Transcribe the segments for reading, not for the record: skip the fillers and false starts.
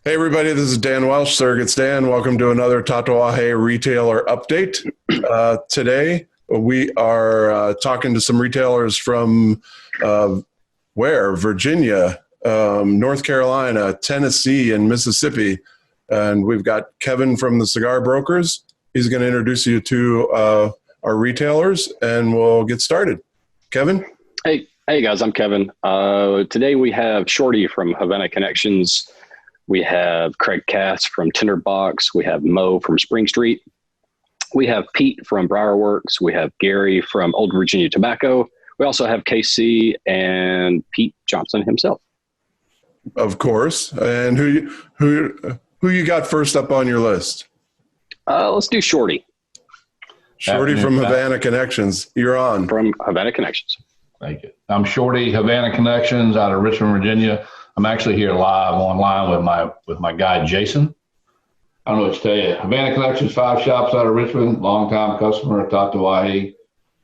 Hey everybody, this is Dan Welsh, Surrogates Dan. Welcome to another tattuesday retailer update. Today we are talking to some retailers from Virginia, North Carolina, Tennessee, and Mississippi. And we've got Kevin from the Cigar Brokers. He's going to introduce you to our retailers, and we'll get started. Kevin? Hey guys, I'm Kevin. Today we have Shorty from Havana Connections. We have Craig Cass from Tinder Box. We have Mo from Spring Street. We have Pete from BriarWorks. We have Gary from Old Virginia Tobacco. We also have KC and Pete Johnson himself. Of course. And who you got first up on your list? Let's do Shorty. Shorty from Havana Connections. You're on. From Havana Connections. Thank you. I'm Shorty, Havana Connections out of Richmond, Virginia. I'm actually here live online with my guy, Jason. I don't know what to tell you. Havana Connections, 5 shops out of Richmond, longtime customer of tattuesday,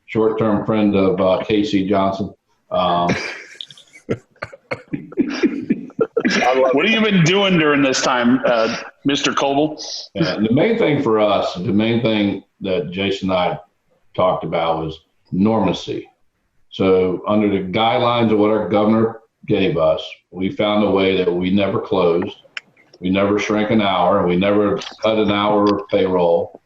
short-term friend of KC Johnson. What have you been doing during this time, Mr. Coble? The main thing for us, the main thing that Jason and I talked about was normacy. So under the guidelines of what our governor gave us, we found a way that we never closed, we never shrank an hour, we never cut an hour of payroll.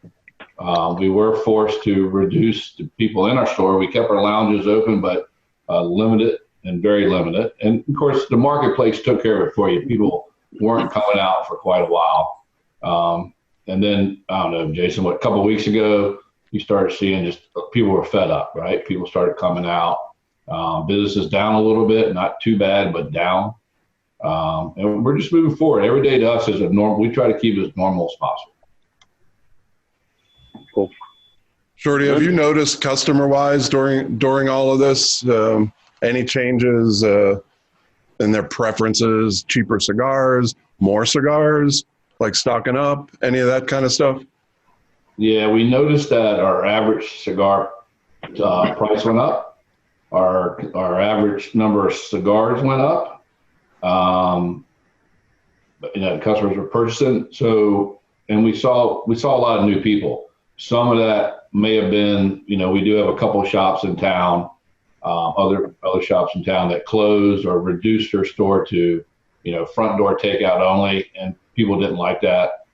We were forced to reduce the people in our store. We kept our lounges open, but limited and very limited. And of course, the marketplace took care of it for you. People weren't coming out for quite a while. And then, I don't know, Jason, a couple of weeks ago, you started seeing just people were fed up, right? People started coming out. Business is down a little bit, not too bad, but down. And we're just moving forward. Every day to us is a normal. We try to keep it as normal as possible. Cool. Shorty, have you noticed customer-wise during all of this, any changes in their preferences, cheaper cigars, more cigars, like stocking up, any of that kind of stuff? Yeah, we noticed that our average cigar price went up. Our average number of cigars went up. Customers were purchasing. So, and we saw a lot of new people. Some of that may have been, we do have a couple of shops in town, other shops in town that closed or reduced their store to, front door takeout only, and people didn't like that.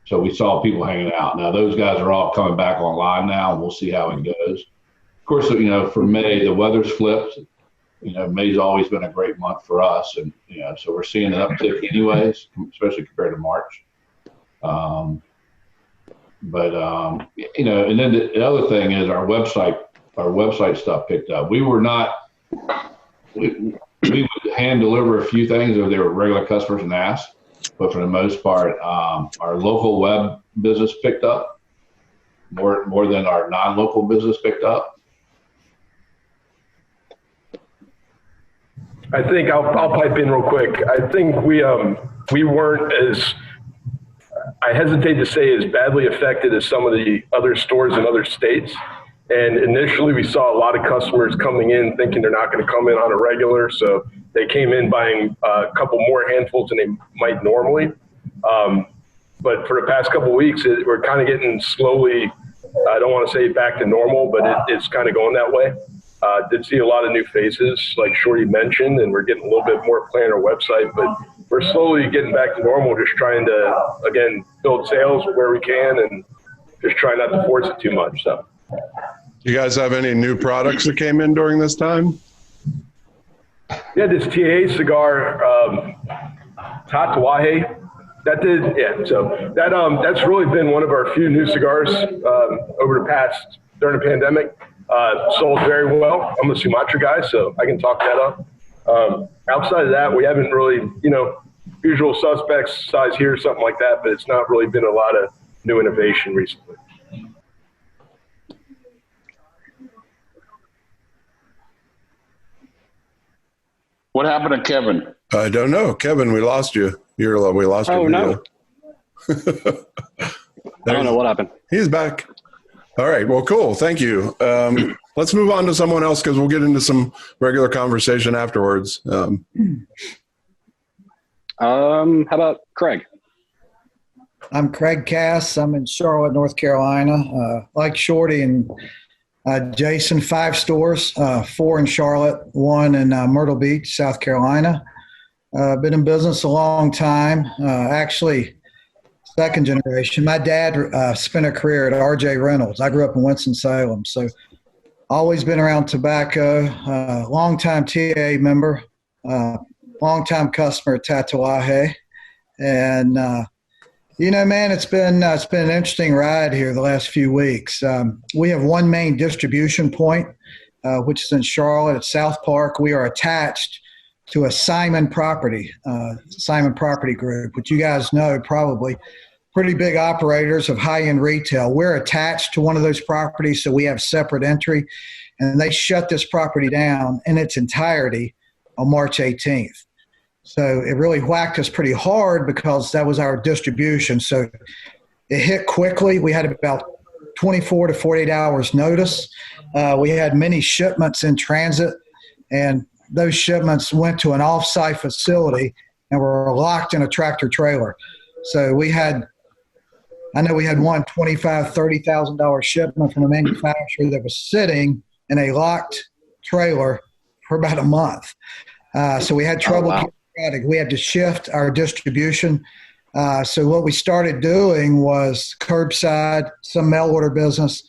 So we saw people hanging out. Now those guys are all coming back online now, and we'll see how it goes. Of course, for May, the weather's flipped. May's always been a great month for us, and so we're seeing an uptick anyways, especially compared to March. And then the other thing is our website stuff picked up. We would hand deliver a few things if they were regular customers and asked, but for the most part, our local web business picked up more than our non-local business picked up. I think I'll pipe in real quick. I think we weren't as, I hesitate to say, as badly affected as some of the other stores in other states. And initially we saw a lot of customers coming in thinking they're not going to come in on a regular. So they came in buying a couple more handfuls than they might normally. But for the past couple of weeks, we're kind of getting slowly, I don't want to say back to normal, but it's kind of going that way. Did see a lot of new faces, like Shorty mentioned, and we're getting a little bit more play on our website, but we're slowly getting back to normal, just trying to, again, build sales where we can and just try not to force it too much. So, You guys have any new products that came in during this time? Yeah, this TA cigar, tattuesday, that did, yeah. So that's really been one of our few new cigars over the past, during the pandemic. Sold very well. I'm a Sumatra guy, so I can talk that up. Outside of that, we haven't really, usual suspects, size here, something like that, but it's not really been a lot of new innovation recently. What happened to Kevin? I don't know. Kevin, we lost you. We lost you. Oh, no. I don't know what happened. He's back. All right. Well, cool. Thank you. Let's move on to someone else because we'll get into some regular conversation afterwards. How about Craig? I'm Craig Cass. I'm in Charlotte, North Carolina. Like Shorty and Jason, 5 stores, 4 in Charlotte, 1 in Myrtle Beach, South Carolina. Been in business a long time. Actually, second generation. My dad spent a career at R.J. Reynolds. I grew up in Winston-Salem, so always been around tobacco. Long-time TA member, long-time customer at Tattuesday. And, man, it's been an interesting ride here the last few weeks. We have one main distribution point, which is in Charlotte at South Park. We are attached to a Simon Property Group, which you guys know probably. Pretty big operators of high-end retail. We're attached to one of those properties, so we have separate entry. And they shut this property down in its entirety on March 18th. So it really whacked us pretty hard because that was our distribution. So it hit quickly. We had about 24 to 48 hours notice. We had many shipments in transit, and those shipments went to an off-site facility and were locked in a tractor trailer. So I know we had one $25,000, $30,000 shipment from a manufacturer that was sitting in a locked trailer for about a month. So we had trouble. Oh, wow. We had to shift our distribution. So what we started doing was curbside, some mail order business,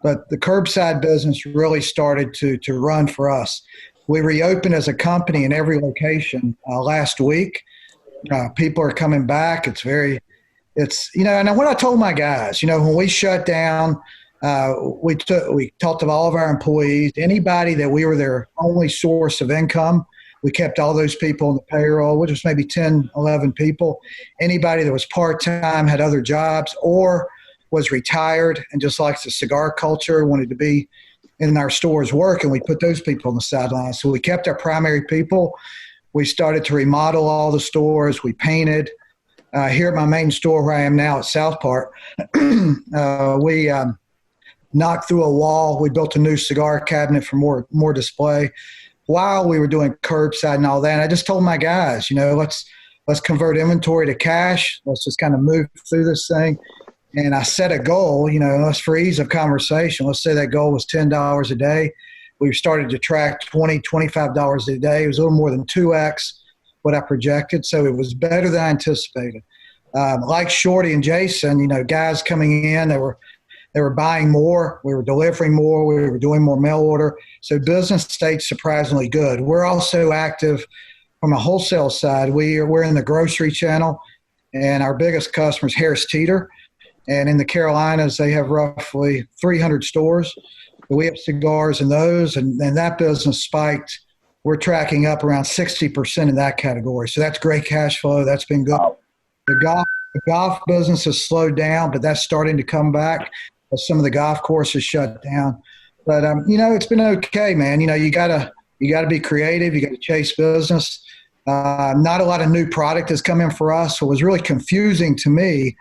but the curbside business really started to run for us. We reopened as a company in every location last week. People are coming back. And what I told my guys, when we shut down, we talked to all of our employees, anybody that we were their only source of income. We kept all those people on the payroll, which was maybe 10, 11 people. Anybody that was part-time, had other jobs, or was retired and just likes the cigar culture, wanted to be in our stores working, we put those people on the sidelines. So we kept our primary people. We started to remodel all the stores. We painted. Here at my main store where I am now at South Park, we knocked through a wall. We built a new cigar cabinet for more display while we were doing curbside and all that. And I just told my guys, let's convert inventory to cash. Let's just kind of move through this thing. And I set a goal, let's for ease of conversation. Let's say that goal was $10 a day. We started to track $20, $25 a day. It was a little more than 2x what I projected. So it was better than I anticipated. Like Shorty and Jason, guys coming in, they were buying more. We were delivering more. We were doing more mail order. So business stayed surprisingly good. We're also active from a wholesale side. We're in the grocery channel, and our biggest customer is Harris Teeter. And in the Carolinas, they have roughly 300 stores. We have cigars in those, and that business spiked. We're tracking up around 60% in that category. So that's great cash flow. That's been good. The golf business has slowed down, but that's starting to come back as some of the golf courses shut down. But, it's been okay, man. You gotta be creative. You got to chase business. Not a lot of new product has come in for us. What was really confusing to me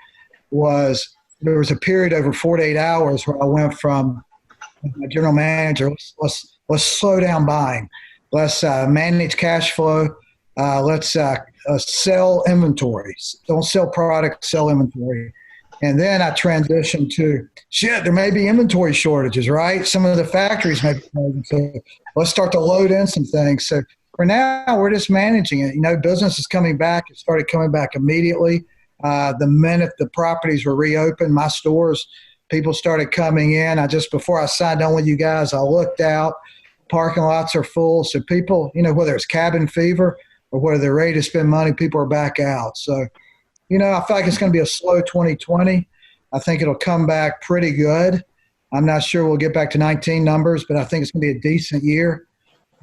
was there was a period over 48 hours where I went from my general manager, let's slow down buying. Let's manage cash flow. Let's sell inventory. Don't sell product, sell inventory. And then I transitioned to, there may be inventory shortages, right? Some of the factories may be closing. So let's start to load in some things. So for now, we're just managing it. Business is coming back. It started coming back immediately. The minute the properties were reopened, my stores, people started coming in. Before I signed on with you guys, I looked out. Parking lots are full. So people, whether it's cabin fever or whether they're ready to spend money, people are back out. So, I feel like it's going to be a slow 2020. I think it'll come back pretty good. I'm not sure we'll get back to 19 numbers, but I think it's going to be a decent year.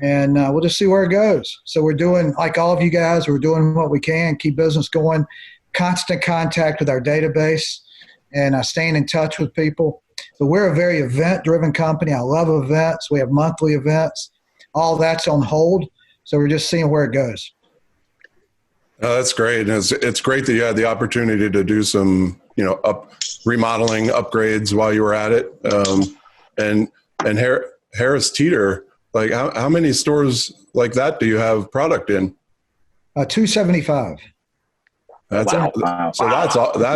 And we'll just see where it goes. So we're doing, like all of you guys, we're doing what we can, keep business going, constant contact with our database, and staying in touch with people. So we're a very event-driven company. I love events. We have monthly events. All that's on hold. So we're just seeing where it goes. That's great. And it's great that you had the opportunity to do some, remodeling upgrades while you were at it. And Harris Teeter, like how many stores like that do you have product in? 275. That's Wow. so that's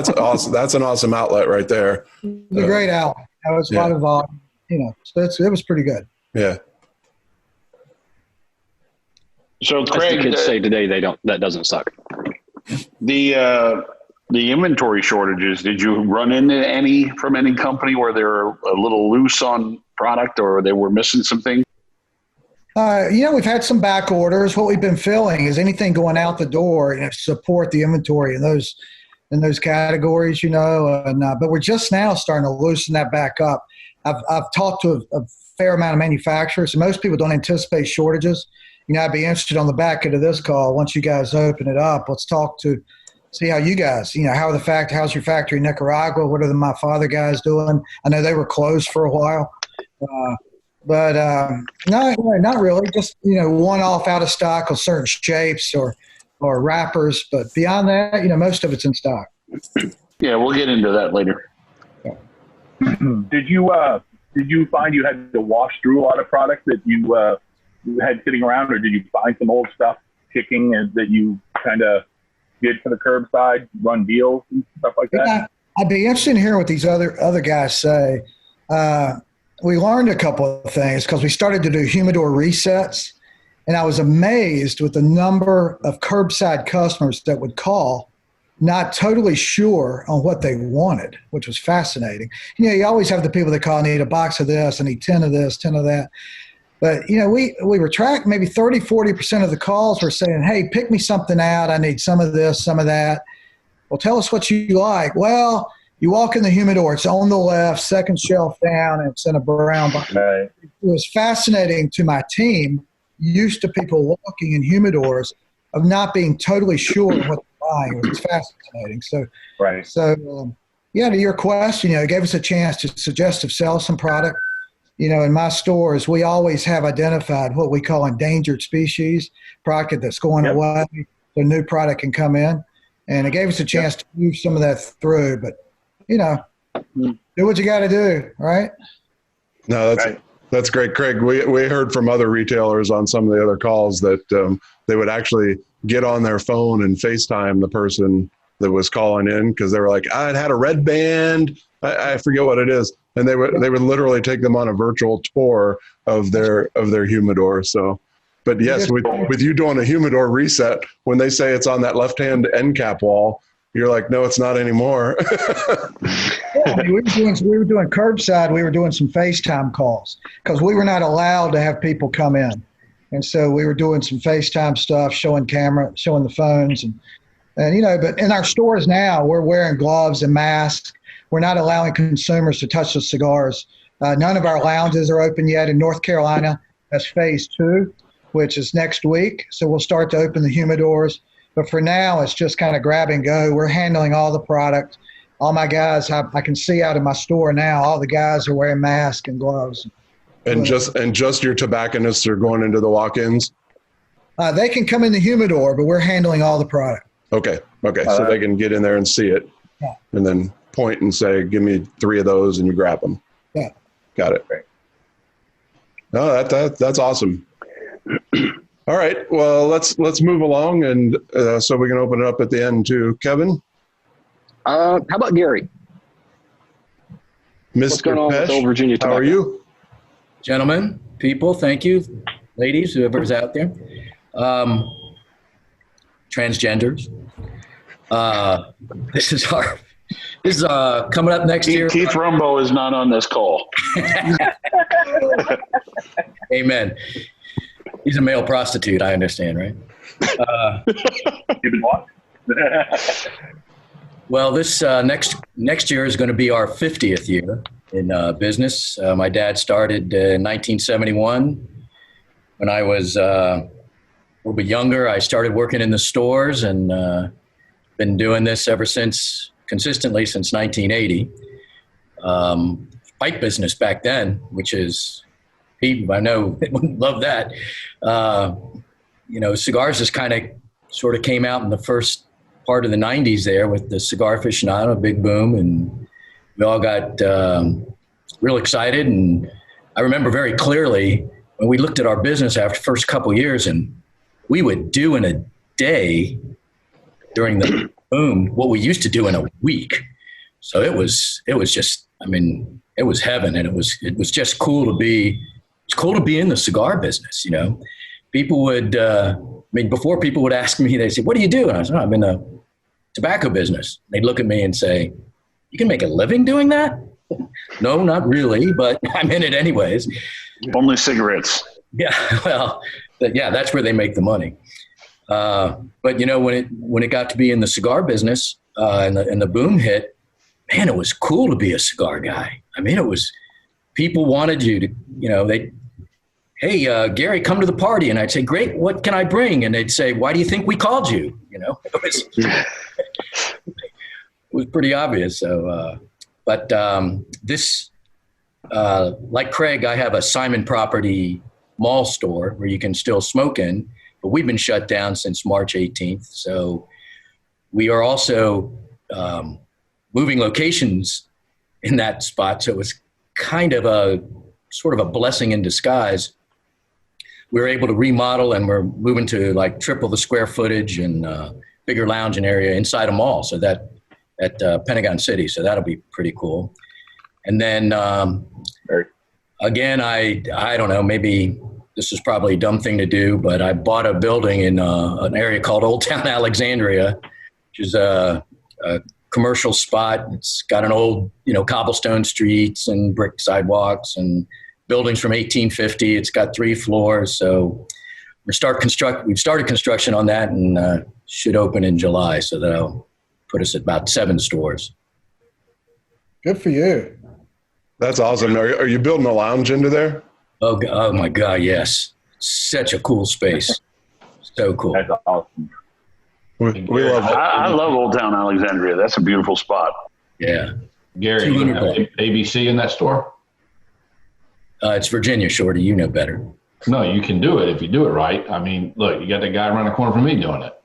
awesome. That's an awesome outlet right there. It was a great outlet. That was a lot of volume, so it was pretty good. Yeah. So As Craig, the kids say today, that doesn't suck. the inventory shortages, did you run into any from any company where they're a little loose on product or they were missing some things? We've had some back orders. What we've been filling is anything going out the door, support the inventory in those categories, but we're just now starting to loosen that back up. I've talked to a fair amount of manufacturers, and most people don't anticipate shortages. I'd be interested on the back end of this call. Once you guys open it up, let's see how you guys, how's your factory in Nicaragua? What are my father guys doing? I know they were closed for a while. But no, not really. Just, one-off out of stock of certain shapes or wrappers. But beyond that, most of it's in stock. Yeah, we'll get into that later. Did you find you had to wash through a lot of product that you had sitting around, or did you find some old stuff kicking that you kind of did for the curbside, run deals and stuff like that? Yeah, I'd be interested in hearing what these other guys say. We learned a couple of things because we started to do humidor resets, and I was amazed with the number of curbside customers that would call not totally sure on what they wanted, which was fascinating. You always have the people that call, I need a box of this, I need 10 of this, 10 of that. But, we were tracking maybe 30, 40% of the calls were saying, hey, pick me something out. I need some of this, some of that. Well, tell us what you like. Well, you walk in the humidor, it's on the left, second shelf down, and it's in a brown box. Right. It was fascinating to my team, used to people walking in humidors, of not being totally sure what they're buying. It was fascinating. So, right. So, to your question, it gave us a chance to suggest to sell some product. In my stores, we always have identified what we call endangered species, product that's going away, so new product can come in. And it gave us a chance to move some of that through. But, do what you got to do, right? No, that's great, Craig. We heard from other retailers on some of the other calls that they would actually get on their phone and FaceTime the person that was calling in because they were like, it had a red band. I forget what it is. And they would literally take them on a virtual tour of their humidor. So, but yes, with you doing a humidor reset, when they say it's on that left-hand end cap wall, you're like, no, it's not anymore. We were doing curbside. We were doing some FaceTime calls because we were not allowed to have people come in. And so we were doing some FaceTime stuff, showing the phones. And but in our stores now, we're wearing gloves and masks. We're not allowing consumers to touch the cigars. None of our lounges are open yet in North Carolina. That's phase 2, which is next week. So we'll start to open the humidors. But for now, it's just kind of grab and go. We're handling all the product. All my guys, I can see out in my store now, all the guys are wearing masks and gloves. And just your tobacconists are going into the walk-ins? They can come in the humidor, but we're handling all the product. Okay. So they can get in there and see it and then point and say, give me 3 of those, and you grab them. Yeah. Got it. No, that's awesome. All right. Well, let's move along, and so we can open it up at the end too. Kevin? How about Gary? Mr. What's going on with Old Virginia Tobacco? How are you? Gentlemen, people, thank you. Ladies, whoever's out there. Transgenders. This is coming up next year. Keith Rumbo is not on this call. Amen. He's a male prostitute, I understand, right? You've been watching. Well, this next year is going to be our 50th year in business. My dad started in 1971. When I was a little bit younger, I started working in the stores and been doing this ever since, consistently since 1980. Pipe business back then, which is, people I know wouldn't love that. Cigars just sort of came out in the first part of the 90s there with the Cigar Aficionado, a big boom, and we all got real excited. And I remember very clearly when we looked at our business after the first couple of years, and we would do in a day during the boomed what we used to do in a week. So it was just, I mean, it was heaven, and it was just cool to be. It's cool to be in the cigar business. You know, people would, I mean, before people would ask me, they say, "What do you do?" And I said, "Oh, I'm in the tobacco business." They'd look at me and say, "You can make a living doing that?" No, not really, but I'm in it anyways. Only cigarettes. Yeah, well, yeah, that's where they make the money. But you know, when it got to be in the cigar business and the boom hit, man, it was cool to be a cigar guy. I mean, it was, people wanted you to, you know, hey, Gary, come to the party. And I'd say, great, what can I bring? And they'd say, why do you think we called you? You know, it was pretty obvious. So, but this, like Craig, I have a Simon Property mall store where you can still smoke in, but we've been shut down since March 18th. So we are also moving locations in that spot. So it was kind of a sort of a blessing in disguise. We were able to remodel, and we're moving to like triple the square footage and bigger lounging area inside a mall. So that at Pentagon City. So that'll be pretty cool. And then again, I don't know, maybe this is probably a dumb thing to do, but I bought a building in an area called Old Town Alexandria, which is a commercial spot. It's got an old, you know, cobblestone streets and brick sidewalks and buildings from 1850. It's got 3 floors. So we've started construction on that, and should open in July. So that'll put us at about 7 stores. Good for you. That's awesome. Are you building a lounge into there? Oh my God, yes. Such a cool space. So cool. That's awesome. We love it. I love Old Town Alexandria. That's a beautiful spot. Yeah. Gary, you have ABC in that store? It's Virginia, Shorty. You know better. No, you can do it if you do it right. I mean, look, you got the guy around the corner from me doing it.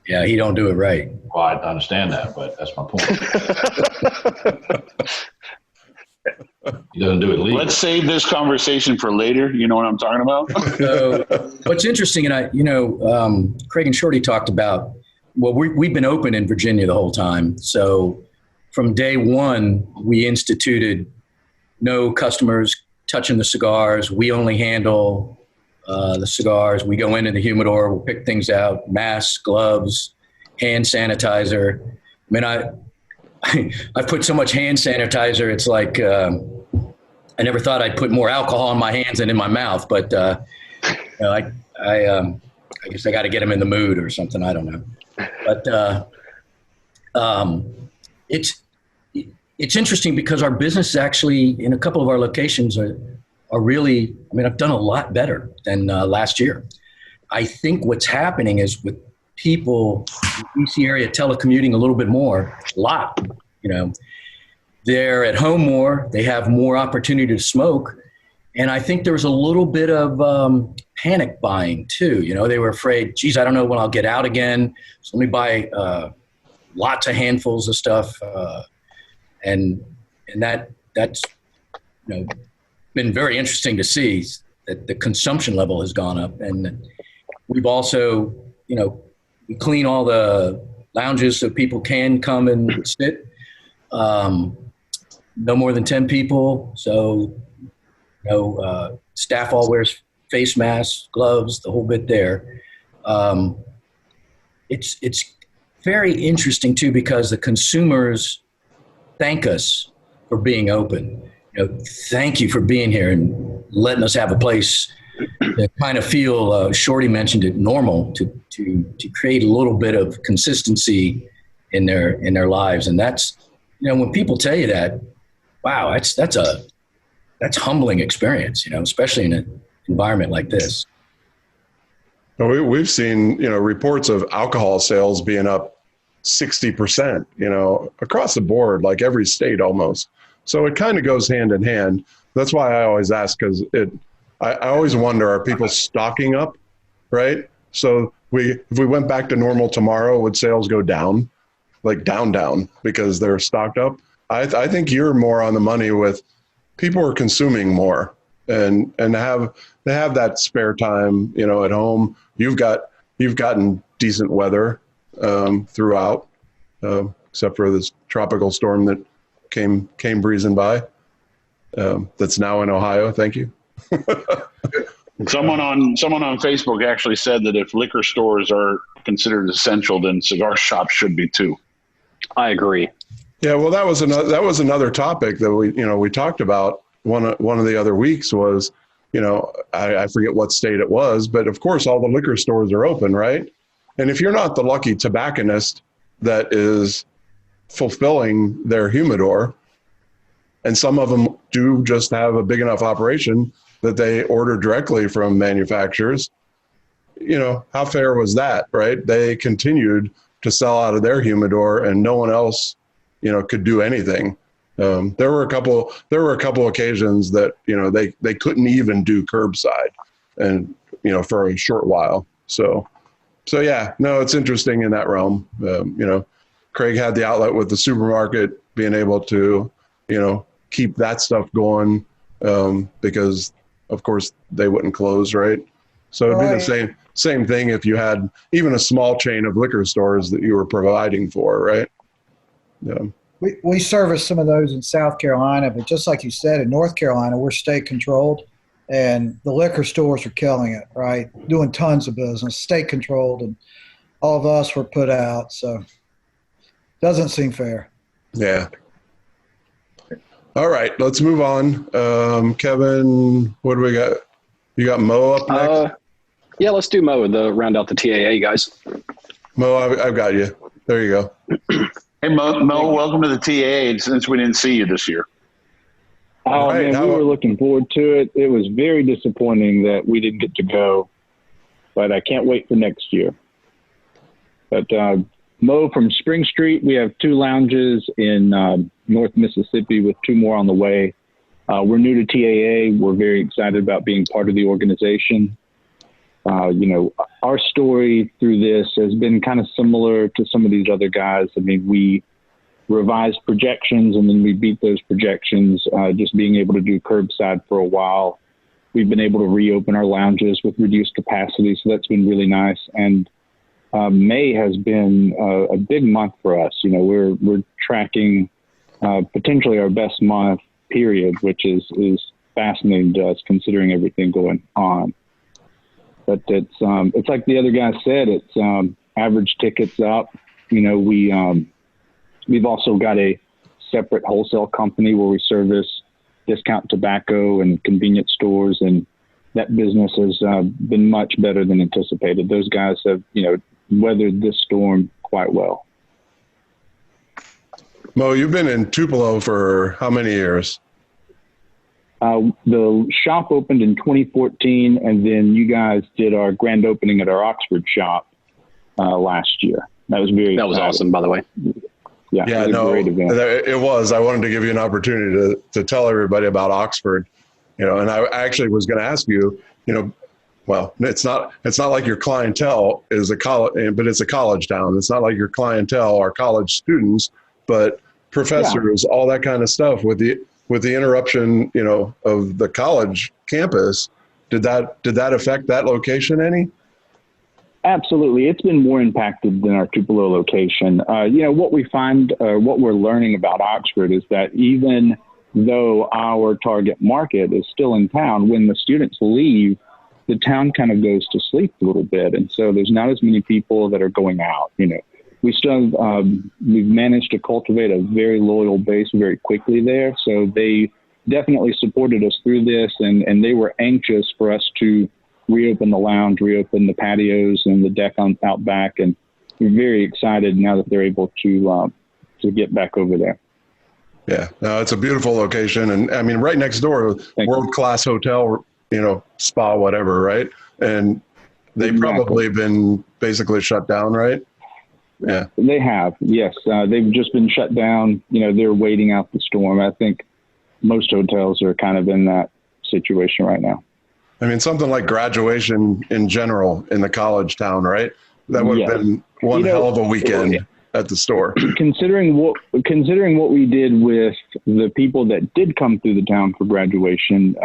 Yeah, he don't do it right. Well, I understand that, but that's my point. He doesn't do it legally. Let's save this conversation for later. You know what I'm talking about? So what's interesting, and Craig and Shorty talked about, well, we've been open in Virginia the whole time. So from day one, we instituted no customers touching the cigars. We only handle the cigars. We go into the humidor, we'll pick things out, masks, gloves, hand sanitizer. I mean, I put so much hand sanitizer, it's like I never thought I'd put more alcohol in my hands than in my mouth, but I guess I got to get them in the mood or something. I don't know. But it's interesting because our business actually in a couple of our locations are really, I mean, I've done a lot better than last year. I think what's happening is with people in the DC area telecommuting a little bit more, a lot, you know, they're at home more, they have more opportunity to smoke. And I think there was a little bit of panic buying too. You know, they were afraid, geez, I don't know when I'll get out again. So let me buy lots of handfuls of stuff. And that's, you know, been very interesting to see that the consumption level has gone up. And we've also, you know, we clean all the lounges so people can come and sit. No more than 10 people. So, you know, staff all wears face masks, gloves, the whole bit there. It's very interesting too, because the consumers thank us for being open. You know, thank you for being here and letting us have a place to kind of feel, Shorty mentioned it, normal, to create a little bit of consistency in their lives. And that's, you know, when people tell you that, wow, that's humbling experience, you know, especially in an environment like this. We've seen, you know, reports of alcohol sales being up 60%, you know, across the board, like every state almost. So it kind of goes hand in hand. That's why I always ask, because I always wonder, are people stocking up, right? So if we went back to normal tomorrow, would sales go down, like down, because they're stocked up? I think you're more on the money with people are consuming more and they have that spare time, you know, at home. You've gotten decent weather throughout. except for this tropical storm that came breezing by. That's now in Ohio. Thank you. Someone on Facebook actually said that if liquor stores are considered essential, then cigar shops should be too. I agree. Yeah, well, that was another topic that we talked about one of the other weeks was, I forget what state it was, but of course all the liquor stores are open, right? And if you're not the lucky tobacconist that is fulfilling their humidor, and some of them do just have a big enough operation that they order directly from manufacturers, how fair was that, right? They continued to sell out of their humidor and no one else, could do anything. There were a couple occasions that, they couldn't even do curbside and, for a short while. So yeah, no, it's interesting in that realm. Craig had the outlet with the supermarket being able to, keep that stuff going because of course they wouldn't close, right? So it'd be the same thing if you had even a small chain of liquor stores that you were providing for, right? Yeah. We service some of those in South Carolina, but just like you said, in North Carolina, we're state controlled, and the liquor stores are killing it, right? Doing tons of business, state controlled, and all of us were put out. So doesn't seem fair. Yeah. All right, let's move on. Kevin, what do we got? You got Mo up next? Yeah, let's do Mo to round out the TAA, guys. Mo, I've got you. There you go. Hey, Mo, welcome to the TAA since we didn't see you this year. Oh, right, man, we were looking forward to it. It was very disappointing that we didn't get to go, but I can't wait for next year. But Mo from Spring Street, we have 2 lounges in North Mississippi with 2 more on the way. We're new to TAA. We're very excited about being part of the organization. Our story through this has been kind of similar to some of these other guys. I mean, we revised projections and then we beat those projections, just being able to do curbside for a while. We've been able to reopen our lounges with reduced capacity, so that's been really nice. And May has been a big month for us. We're tracking potentially our best month period, which is fascinating to us considering everything going on. But it's like the other guy said, it's average tickets up. We've also got a separate wholesale company where we service discount tobacco and convenience stores, and that business has been much better than anticipated. Those guys have, weathered this storm quite well. Mo, you've been in Tupelo for how many years? The shop opened in 2014, and then you guys did our grand opening at our Oxford shop last year. That was awesome, by the way. Yeah, it was a great event. It was. I wanted to give you an opportunity to tell everybody about Oxford, and I actually was going to ask you, well, it's not like your clientele is a college, but it's a college town. It's not like your clientele are college students, but professors, all that kind of stuff. With the interruption, of the college campus, did that affect that location any? Absolutely. It's been more impacted than our Tupelo location. What we find, what we're learning about Oxford is that even though our target market is still in town, when the students leave, the town kind of goes to sleep a little bit. And so there's not as many people that are going out. We still, we've managed to cultivate a very loyal base very quickly there. So they definitely supported us through this, and they were anxious for us to reopen the lounge, reopen the patios and the deck out back. And we're very excited now that they're able to get back over there. Yeah, no, it's a beautiful location. And I mean, right next door, world-class hotel, spa, whatever, right? And they've probably been basically shut down, right? Yeah, they have. Yes, they've just been shut down. They're waiting out the storm. I think most hotels are kind of in that situation right now. I mean, something like graduation in general in the college town, right? That would have been one hell of a weekend at the store. Considering what we did with the people that did come through the town for graduation,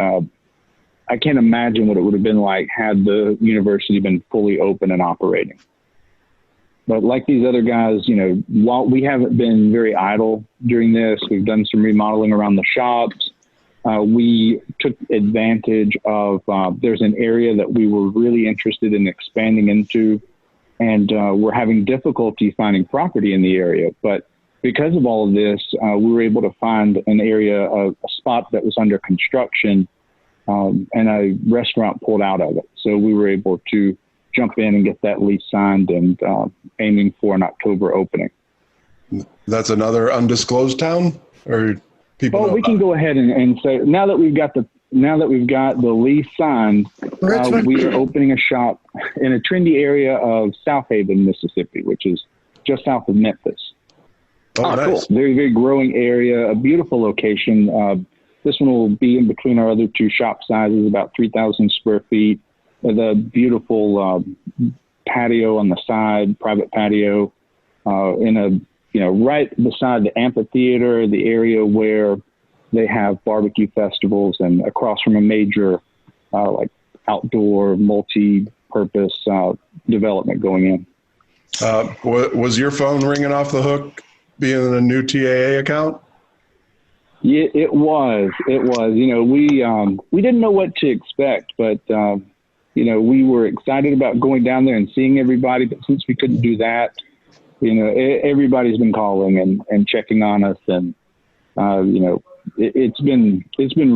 I can't imagine what it would have been like had the university been fully open and operating. But like these other guys, while we haven't been very idle during this, we've done some remodeling around the shops. We took advantage of, there's an area that we were really interested in expanding into, and we're having difficulty finding property in the area. But because of all of this, we were able to find an area, a spot that was under construction, and a restaurant pulled out of it. So we were able to jump in and get that lease signed, and aiming for an October opening. That's another undisclosed town, or people? Oh, we can go ahead and say now that we've got the lease signed, we are opening a shop in a trendy area of South Haven, Mississippi, which is just south of Memphis. Oh, nice. Cool. Very, very growing area, a beautiful location. This one will be in between our other two shop sizes, about 3,000 square feet. With a beautiful patio on the side, private patio, right beside the amphitheater, the area where they have barbecue festivals, and across from a major outdoor multi-purpose development going in. Was your phone ringing off the hook being a new TAA account? Yeah, it was. We didn't know what to expect, but we were excited about going down there and seeing everybody. But since we couldn't do that, everybody's been calling and checking on us, and it's been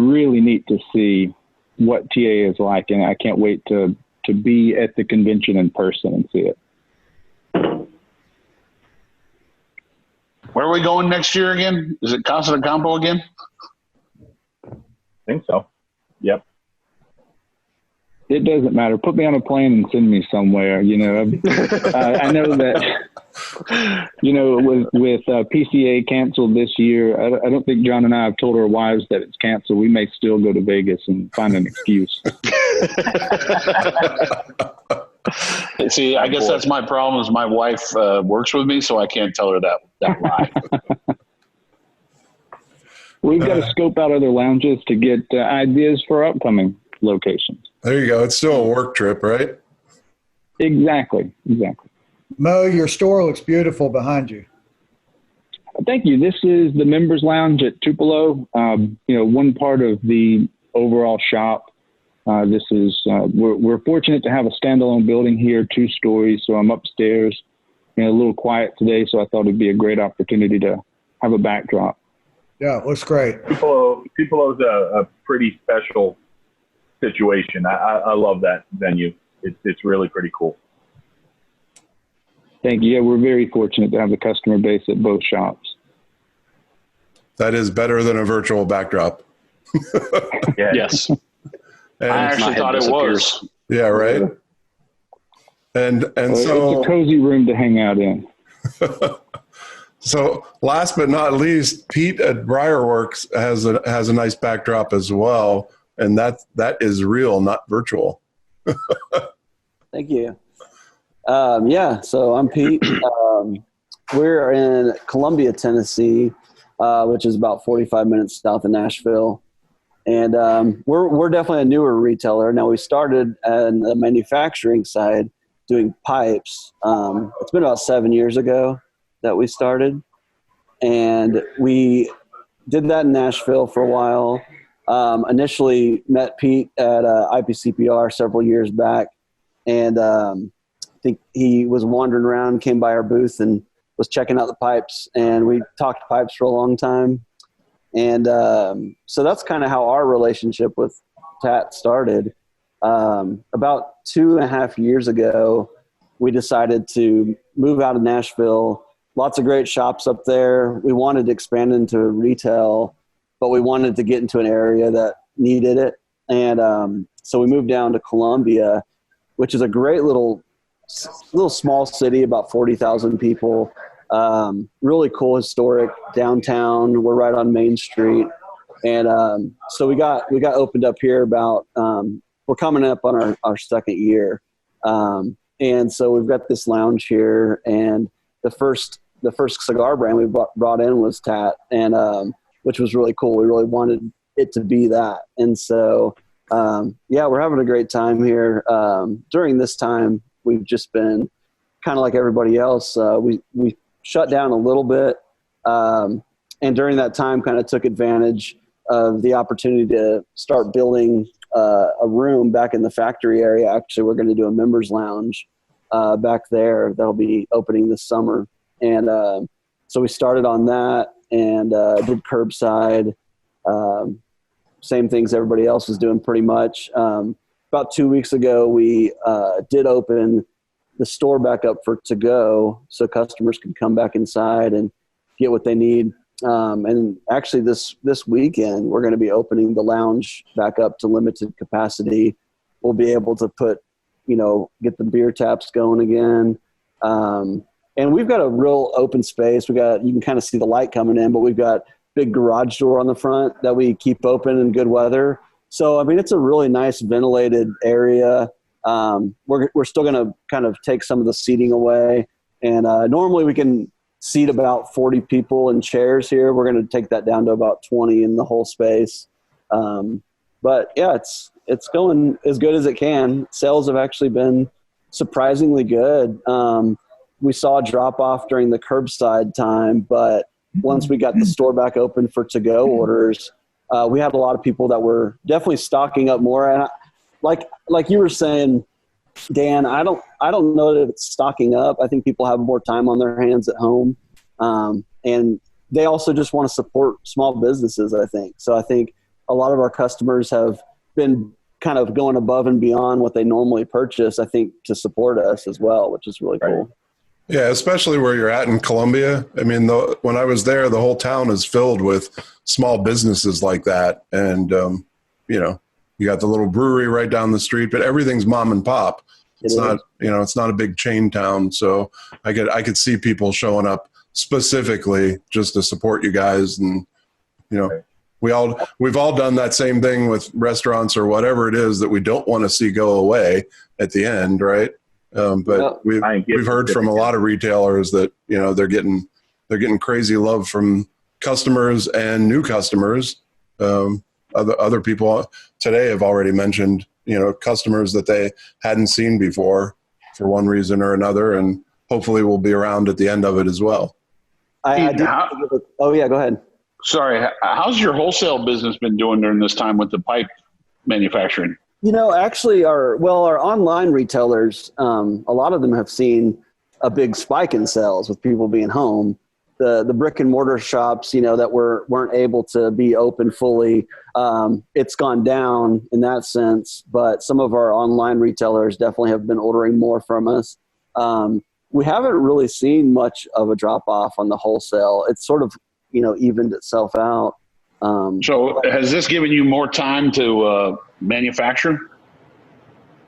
really neat to see what TA is like, and I can't wait to be at the convention in person and see it. Where are we going next year again? Is it Casa de Campo again? I think so. Yep. It doesn't matter. Put me on a plane and send me somewhere. I know that, with PCA canceled this year, I don't think John and I have told our wives that it's canceled. We may still go to Vegas and find an excuse. See, I guess that's my problem is my wife works with me, so I can't tell her that lie. We've got to scope out other lounges to get ideas for upcoming locations. There you go. It's still a work trip, right? Exactly. Mo, your store looks beautiful behind you. Thank you. This is the members lounge at Tupelo. One part of the overall shop. This is we're fortunate to have a standalone building here, 2 stories. So I'm upstairs, a little quiet today. So I thought it'd be a great opportunity to have a backdrop. Yeah, it looks great. Tupelo's a pretty special situation. I love that venue. It's really pretty cool. Thank you. Yeah, we're very fortunate to have a customer base at both shops. That is better than a virtual backdrop. Yeah. Yes. And I actually thought it was. Yeah, right. And so it's a cozy room to hang out in. So last but not least, Pete at BriarWorks has a nice backdrop as well, and that is real, not virtual. Thank you. So I'm Pete. We're in Columbia, Tennessee, which is about 45 minutes south of Nashville. And we're definitely a newer retailer. Now, we started on the manufacturing side doing pipes. It's been about 7 years ago that we started. And we did that in Nashville for a while. Initially met Pete at IPCPR several years back. And I think he was wandering around, came by our booth and was checking out the pipes. And we talked pipes for a long time. And so that's kind of how our relationship with TAT started. About 2.5 years ago, we decided to move out of Nashville. Lots of great shops up there. We wanted to expand into retail, but we wanted to get into an area that needed it. And so we moved down to Columbia, which is a great little small city, about 40,000 people. Really cool, historic downtown. We're right on Main Street. And so we got opened up here about, we're coming up on our second year. And so we've got this lounge here, and the first cigar brand we brought in was TAT, and which was really cool. We really wanted it to be that. And so, we're having a great time here. During this time, we've just been kind of like everybody else, we shut down a little bit. And during that time kind of took advantage of the opportunity to start building a room back in the factory area. Actually, we're going to do a members lounge back there that'll be opening this summer. And so we started on that and did curbside, same things everybody else was doing pretty much. About 2 weeks ago, we did open the store back up for to go so customers can come back inside and get what they need. And actually this weekend, we're going to be opening the lounge back up to limited capacity. We'll be able to put, get the beer taps going again. And we've got a real open space. You can kind of see the light coming in, but we've got big garage door on the front that we keep open in good weather. So, I mean, it's a really nice ventilated area. We're still going to kind of take some of the seating away. And normally we can seat about 40 people in chairs here. We're going to take that down to about 20 in the whole space. But yeah, it's going as good as it can. Sales have actually been surprisingly good. We saw a drop off during the curbside time, but once we got the store back open for to-go orders, we had a lot of people that were definitely stocking up more. And like you were saying, Dan, I don't know that it's stocking up. I think people have more time on their hands at home. And they also just want to support small businesses, I think. So I think a lot of our customers have been kind of going above and beyond what they normally purchase, I think, to support us as well, which is really cool. Yeah, especially where you're at in Columbia. I mean, when I was there, the whole town is filled with small businesses like that. And, you got the little brewery right down the street, but everything's mom and pop. It's not a big chain town. So I could see people showing up specifically just to support you guys. And, we've all done that same thing with restaurants or whatever it is that we don't want to see go away at the end. Right. But we've heard from a lot of retailers that, they're getting crazy love from customers and new customers. Other people today have already mentioned, customers that they hadn't seen before for one reason or another, and hopefully we'll be around at the end of it as well. Oh yeah, go ahead. Sorry. How's your wholesale business been doing during this time with the pipe manufacturing? Actually our online retailers, a lot of them have seen a big spike in sales with people being home. The brick and mortar shops, that weren't able to be open fully, it's gone down in that sense. But some of our online retailers definitely have been ordering more from us. We haven't really seen much of a drop off on the wholesale. It's sort of, evened itself out. So has this given you more time to manufacture?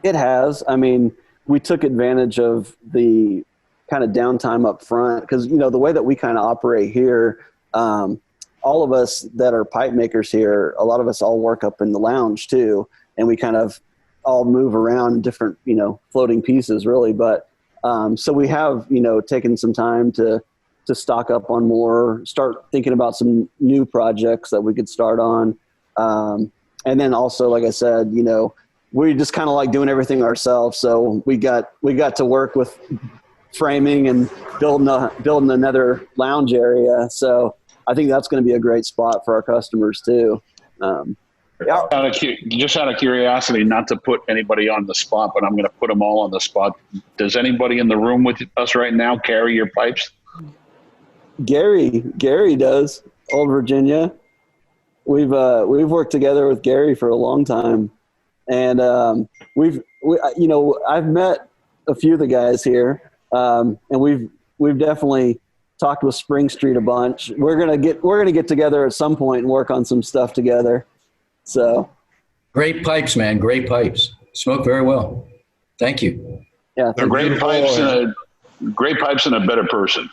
It has. I mean, we took advantage of the kind of downtime up front because, the way that we kind of operate here, all of us that are pipe makers here, a lot of us all work up in the lounge too. And we kind of all move around different, floating pieces really. But so we have, taken some time to stock up on more, start thinking about some new projects that we could start on. And then also, like I said, we just kind of like doing everything ourselves. So we got to work with framing and building another lounge area. So I think that's going to be a great spot for our customers too. Just out of curiosity, not to put anybody on the spot, but I'm going to put them all on the spot. Does anybody in the room with us right now carry your pipes? Gary does. Old Virginia. We've worked together with Gary for a long time, and I've met a few of the guys here, and we've definitely talked with Spring Street a bunch. We're gonna get together at some point and work on some stuff together. So great pipes, man. Great pipes. Smoke very well. Thank you. Yeah, they're great pipes and a better person.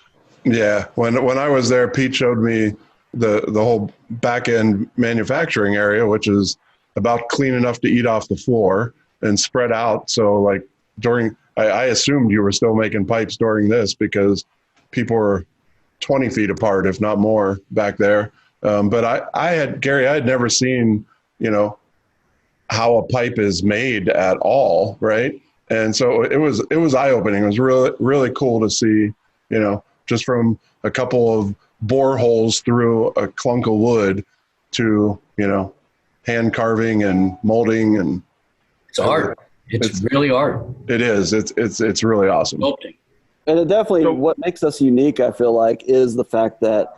Yeah, when I was there, Pete showed me the whole back end manufacturing area, which is about clean enough to eat off the floor and spread out. So like I assumed you were still making pipes during this because people were 20 feet apart, if not more, back there. But I had never seen, how a pipe is made at all, right? And so it was eye-opening. It was really, really cool to see, just from a couple of boreholes through a clunk of wood to, hand carving and molding. And it's art. It's really art. It is. It's really awesome. Sculpting. And it definitely, what makes us unique, I feel like, is the fact that,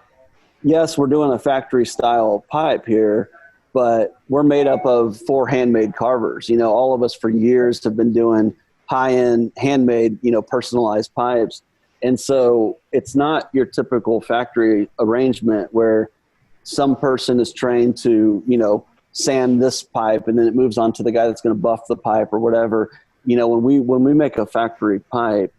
yes, we're doing a factory style pipe here, but we're made up of 4 handmade carvers. All of us for years have been doing high-end handmade, personalized pipes. And so it's not your typical factory arrangement where some person is trained to, sand this pipe and then it moves on to the guy that's going to buff the pipe or whatever. When we make a factory pipe,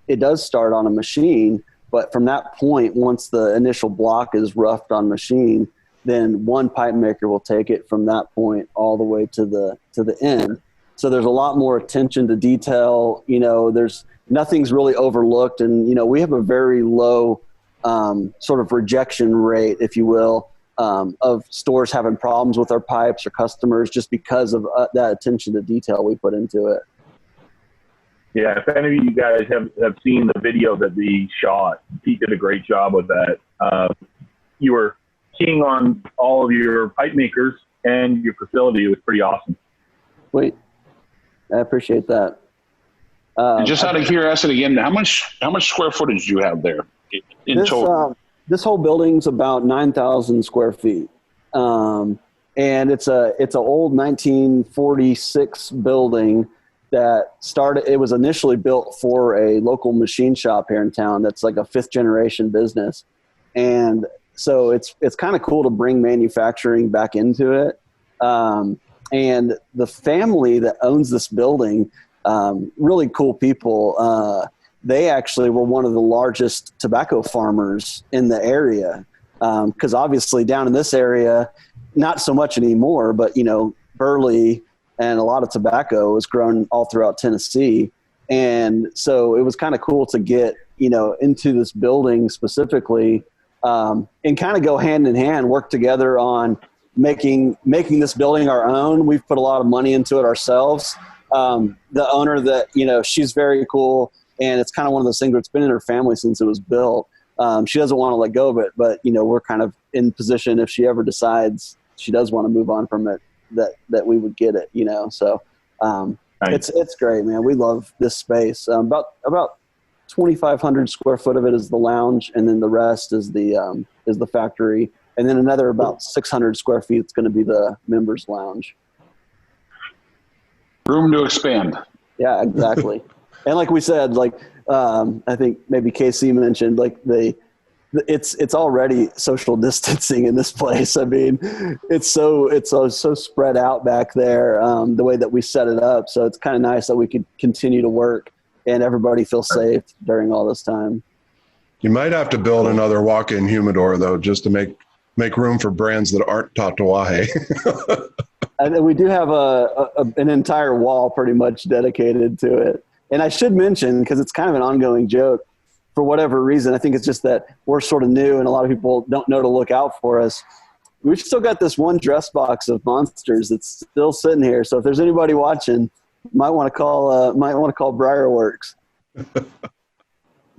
it does start on a machine, but from that point, once the initial block is roughed on machine, then one pipe maker will take it from that point all the way to the end. So there's a lot more attention to detail. There's nothing's really overlooked, and we have a very low sort of rejection rate, if you will, of stores having problems with our pipes or customers just because of that attention to detail we put into it. Yeah, if any of you guys have seen the video that we shot, Pete did a great job with that. You were keying on all of your pipe makers and your facility. It was pretty awesome. Sweet. I appreciate that. Just out of curiosity, again, how much square footage do you have there in total? This whole building's about 9,000 square feet, and it's an old 1946 building that started. It was initially built for a local machine shop here in town. That's like a 5th generation business, and so it's kind of cool to bring manufacturing back into it. And the family that owns this building, really cool people. They actually were one of the largest tobacco farmers in the area. Because obviously down in this area, not so much anymore, but, burley and a lot of tobacco is grown all throughout Tennessee. And so it was kind of cool to get, into this building specifically, and kind of go hand in hand, work together on making this building our own. We've put a lot of money into it ourselves. The owner that, she's very cool. And it's kind of one of those things where it's been in her family since it was built. She doesn't want to let go of it, but, we're kind of in position if she ever decides she does want to move on from it, that we would get it, So Nice. it's great, man. We love this space. About 2,500 square foot of it is the lounge, and then the rest is the factory. And then another about 600 square feet is going to be the members lounge. Room to expand. Yeah, exactly. And like we said, I think maybe KC mentioned, it's already social distancing in this place. I mean, it's so spread out back there, the way that we set it up. So it's kind of nice that we could continue to work and everybody feels safe during all this time. You might have to build another walk-in humidor though, just to make room for brands that aren't Tatuaje. And we do have an entire wall pretty much dedicated to it. And I should mention, because it's kind of an ongoing joke, for whatever reason, I think it's just that we're sort of new and a lot of people don't know to look out for us. We've still got this one dress box of monsters that's still sitting here. So if there's anybody watching, might want to call BriarWorks.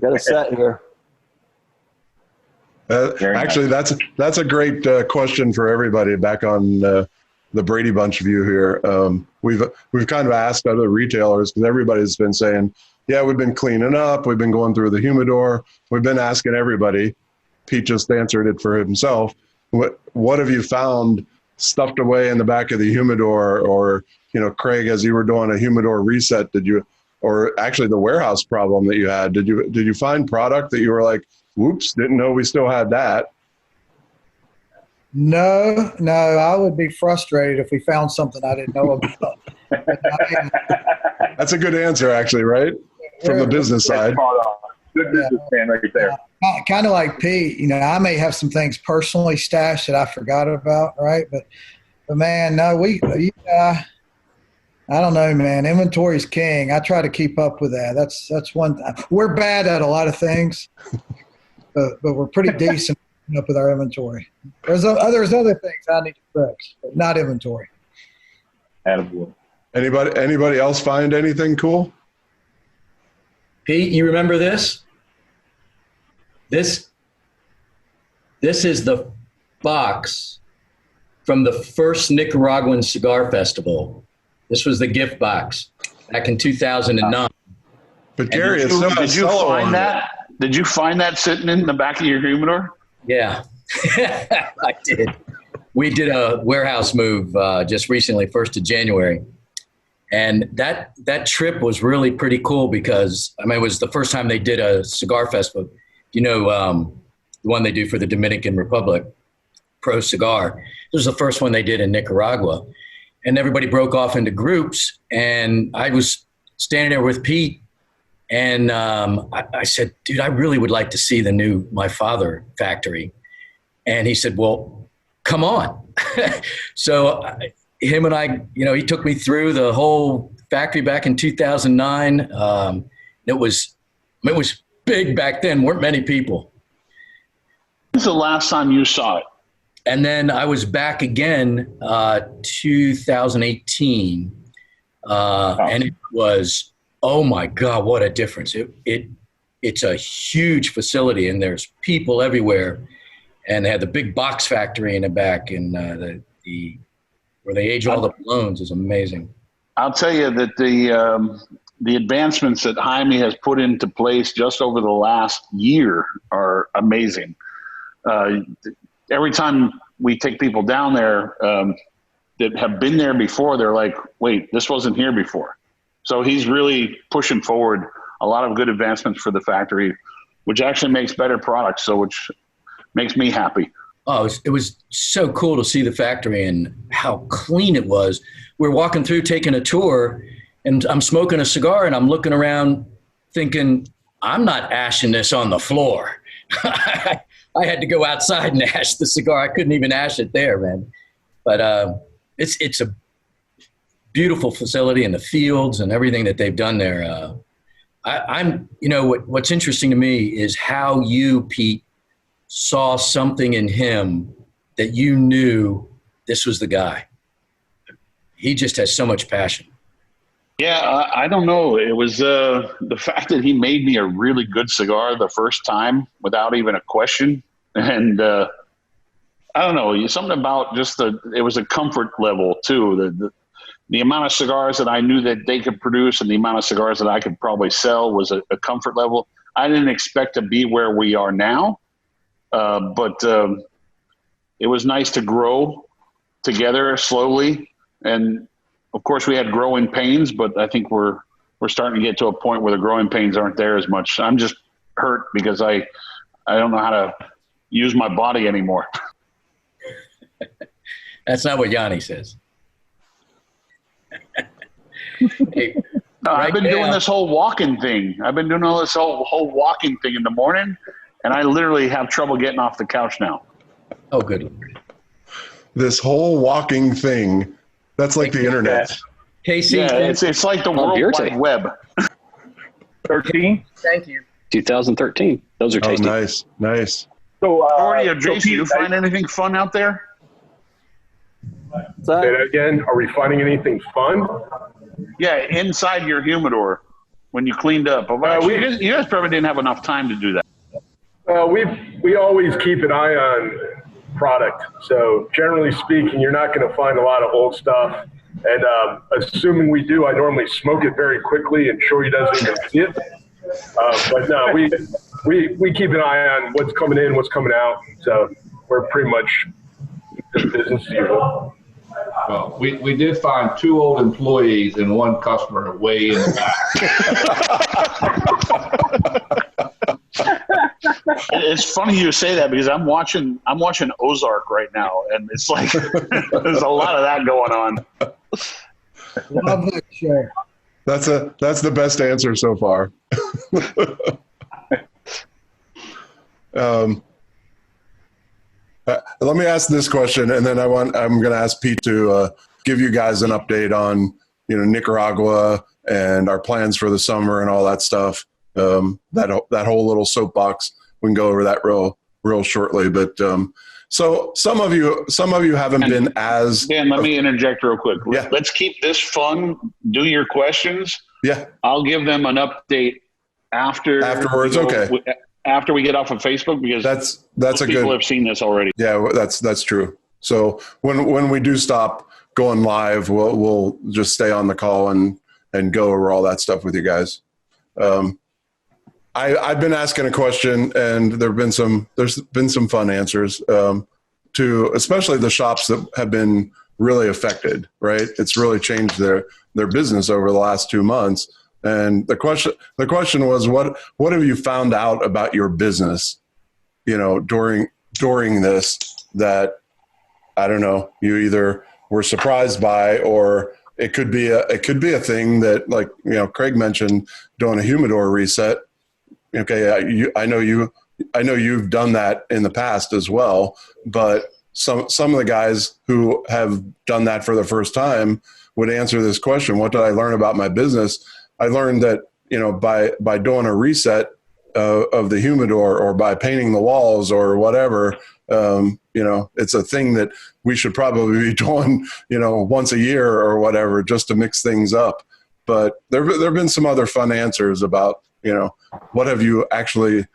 Got a set here. Actually, that's a great question for everybody back on the Brady Bunch view here. We've kind of asked other retailers, because everybody's been saying, yeah, we've been cleaning up, we've been going through the humidor, we've been asking everybody. Pete just answered it for himself. What have you found stuffed away in the back of the humidor? Or, Craig, as you were doing a humidor reset, or actually the warehouse problem that you had, did you find product that you were like, whoops, didn't know we still had that? No, I would be frustrated if we found something I didn't know about. That's a good answer, actually, right? From the business side. Good businessman right there. Kind of like Pete, I may have some things personally stashed that I forgot about, right? But man, no, I don't know, man. Inventory's king. I try to keep up with that. That's one thing. We're bad at a lot of things, but we're pretty decent up with our inventory. There's other things I need to fix, but not inventory. Attaboy. Anybody else find anything cool? Pete, you remember this? This is the box from the first Nicaraguan cigar festival. This was the gift box back in 2009. But Gary, did you find that sitting in the back of your humidor? Yeah, I did. We did a warehouse move just recently, 1st of January. And that trip was really pretty cool because, I mean, it was the first time they did a cigar festival. You know, the one they do for the Dominican Republic, Pro Cigar. This was the first one they did in Nicaragua. And everybody broke off into groups. And I was standing there with Pete. And I said, dude, I really would like to see the new My Father factory. And he said, well, come on. So him and I, you know, he took me through the whole factory back in 2009. It was big back then. Weren't many people. When's the last time you saw it? And then I was back again, 2018. And it was, oh my God, what a difference. It's a huge facility and there's people everywhere. And they had the big box factory in the back and where they age all the balloons is amazing. I'll tell you that the advancements that Jaime has put into place just over the last year are amazing. Every time we take people down there that have been there before, they're like, wait, this wasn't here before. So he's really pushing forward a lot of good advancements for the factory, which actually makes better products, so which makes me happy. Oh, it was so cool to see the factory and how clean it was. We're walking through, taking a tour, and I'm smoking a cigar, and I'm looking around thinking, I'm not ashing this on the floor. I had to go outside and ash the cigar. I couldn't even ash it there, man. But it's a beautiful facility, and the fields and everything that they've done there. What's interesting to me is how you, Pete, saw something in him that you knew this was the guy. He just has so much passion. Yeah, I don't know. It was the fact that he made me a really good cigar the first time without even a question. And I don't know, something about just it was a comfort level too. The amount of cigars that I knew that they could produce and the amount of cigars that I could probably sell was a comfort level. I didn't expect to be where we are now. But it was nice to grow together slowly. And of course we had growing pains, but I think we're starting to get to a point where the growing pains aren't there as much. I'm just hurt because I don't know how to use my body anymore. That's not what Yanni says. Hey, no, I've been doing this whole walking thing. I've been doing all this whole walking thing in the morning. And I literally have trouble getting off the couch now. Oh, good. This whole walking thing, that's like the internet. Casey, yeah, it's like the World Wide Web. 13? Thank you. 2013. Those are tasty. Oh, nice. So, Jason, you find anything fun out there? Say that again. Are we finding anything fun? Yeah, inside your humidor when you cleaned up. You guys probably didn't have enough time to do that. We always keep an eye on product. So generally speaking, you're not going to find a lot of old stuff. And assuming we do, I normally smoke it very quickly and Shorty doesn't even see it. But no, we keep an eye on what's coming in, what's coming out. So we're pretty much just business as usual. Well, we did find 2 old employees and 1 customer way in the back. It's funny you say that because I'm watching Ozark right now, and it's like there's a lot of that going on. Love that show. That's the best answer so far. Let me ask this question, and then I'm going to ask Pete to give you guys an update on Nicaragua and our plans for the summer and all that stuff. That whole little soapbox, we can go over that real shortly. But So some of you haven't been as. Dan, let me interject real quick. Yeah. Let's keep this fun. Do your questions. Yeah. I'll give them an update afterwards. Okay. After we get off of Facebook, because that's a good. People have seen this already. Yeah, that's true. So when we do stop going live, we'll just stay on the call and go over all that stuff with you guys. I've been asking a question, and there's been some fun answers to especially the shops that have been really affected. Right, it's really changed their business over the last 2 months. And the question was, what have you found out about your business, during this that, I don't know, you either were surprised by, or it could be a thing that, like, Craig mentioned doing a humidor reset. Okay. I know you've done that in the past as well, but some of the guys who have done that for the first time would answer this question. What did I learn about my business? I learned that, by doing a reset of the humidor, or by painting the walls, or whatever, it's a thing that we should probably be doing, once a year or whatever, just to mix things up. But there've been some other fun answers about, what have you actually,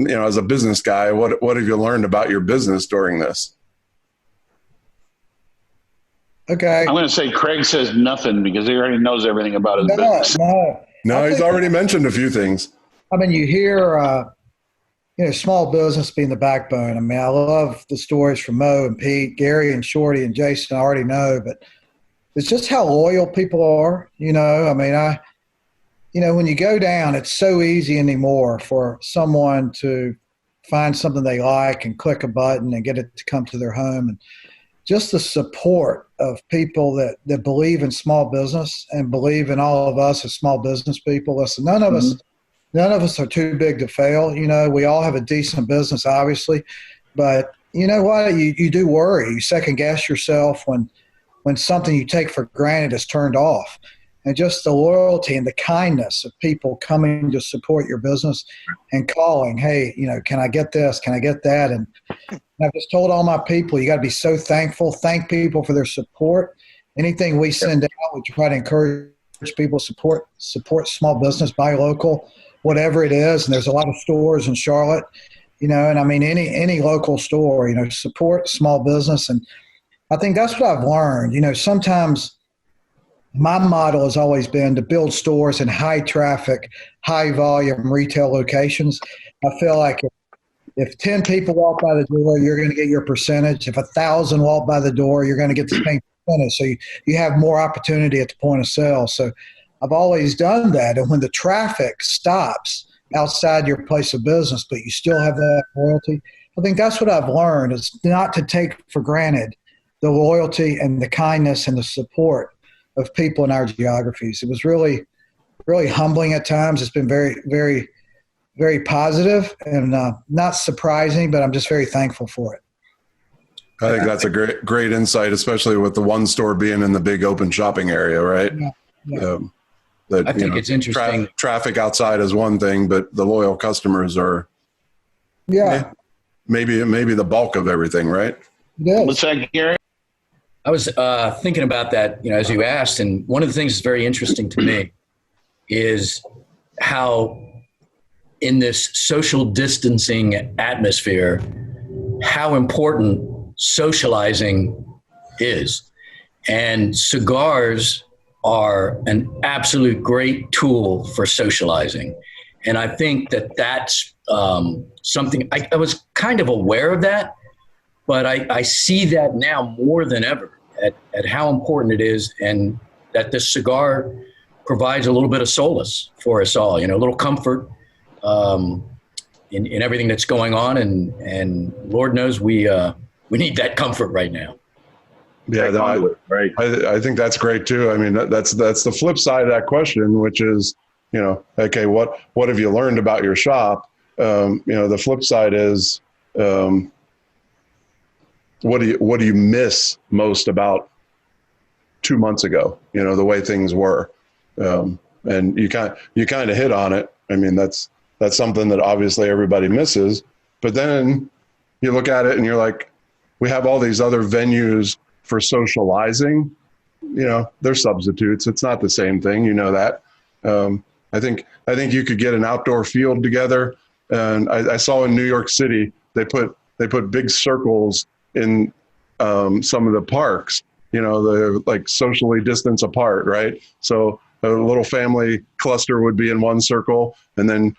as a business guy, what have you learned about your business during this? Okay. I'm going to say Craig says nothing because he already knows everything about his business. No, he's already mentioned a few things. I mean, you hear, small business being the backbone. I mean, I love the stories from Mo and Pete, Gary and Shorty and Jason. I already know, but it's just how loyal people are. I mean, when you go down, it's so easy anymore for someone to find something they like and click a button and get it to come to their home. And just the support of people that believe in small business and believe in all of us as small business people. Listen, none of us are too big to fail. We all have a decent business, obviously, but you know what? You do worry. You second guess yourself when something you take for granted is turned off. And just the loyalty and the kindness of people coming to support your business and calling, hey, can I get this? Can I get that? And I've just told all my people, you got to be so thankful. Thank people for their support. Anything we send out, we try to encourage people to support small business, buy local, whatever it is. And there's a lot of stores in Charlotte, and I mean, any local store, support small business. And I think that's what I've learned. Sometimes my model has always been to build stores in high traffic, high volume retail locations. I feel like if 10 people walk by the door, you're going to get your percentage. If 1,000 walk by the door, you're going to get the same percentage. So you have more opportunity at the point of sale. So I've always done that. And when the traffic stops outside your place of business, but you still have that loyalty, I think that's what I've learned, is not to take for granted the loyalty and the kindness and the support of people in our geographies. It was really, really humbling at times. It's been very, very, very positive and not surprising, but I'm just very thankful for it. I think that's a great insight, especially with the one store being in the big open shopping area, right? Yeah. I think it's interesting. Traffic outside is one thing, but the loyal customers are maybe the bulk of everything, right? Yes. What's that, Gary? I was thinking about that, as you asked, and one of the things that's very interesting to me is how in this social distancing atmosphere, how important socializing is. And cigars are an absolute great tool for socializing. And I think that's something, I was kind of aware of that, but I see that now more than ever at how important it is, and that this cigar provides a little bit of solace for us all, a little comfort in everything that's going on. And Lord knows we need that comfort right now. Yeah, right. I think that's great too. I mean, that's the flip side of that question, which is, okay, what have you learned about your shop? The flip side is, what do you miss most about 2 months ago? The way things were, and you kind of hit on it. I mean, that's something that obviously everybody misses. But then, you look at it and you're like, we have all these other venues for socializing. They're substitutes. It's not the same thing. You know that. I think you could get an outdoor field together. And I saw in New York City, they put big circles in some of the parks. They're like socially distanced apart, right? So a little family cluster would be in one circle, and then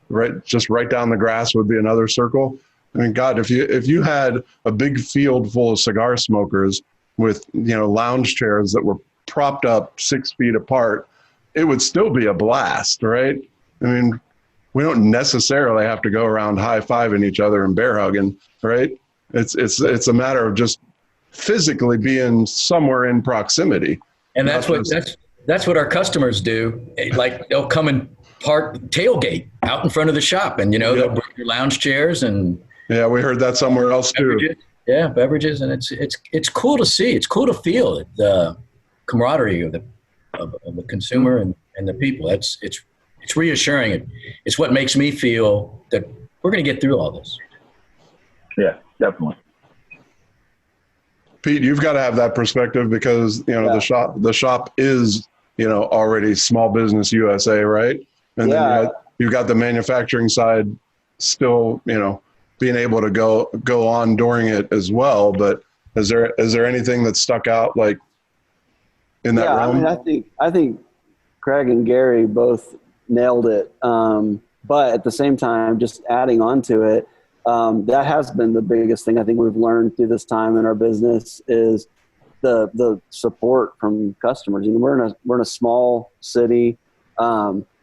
right down the grass would be another circle. I mean, God, if you had a big field full of cigar smokers with lounge chairs that were propped up 6 feet apart, it would still be a blast, right? I mean, we don't necessarily have to go around high-fiving each other and bear hugging, right? It's a matter of just physically being somewhere in proximity. And that's what our customers do. Like they'll come and park tailgate out in front of the shop, and they'll bring your lounge chairs and we heard that somewhere else beverages. too. Yeah, beverages, and it's cool to see. It's cool to feel the camaraderie of the consumer and the people. It's reassuring. It's what makes me feel that we're going to get through all this. Yeah, definitely. Pete, you've got to have that perspective because the shop is already Small Business USA, right? And then you've got the manufacturing side still being able to go on during it as well. But is there anything that stuck out like in that realm? I mean, I think Craig and Gary both nailed it. But at the same time, just adding on to it, that has been the biggest thing I think we've learned through this time in our business is the support from customers. We're in a small city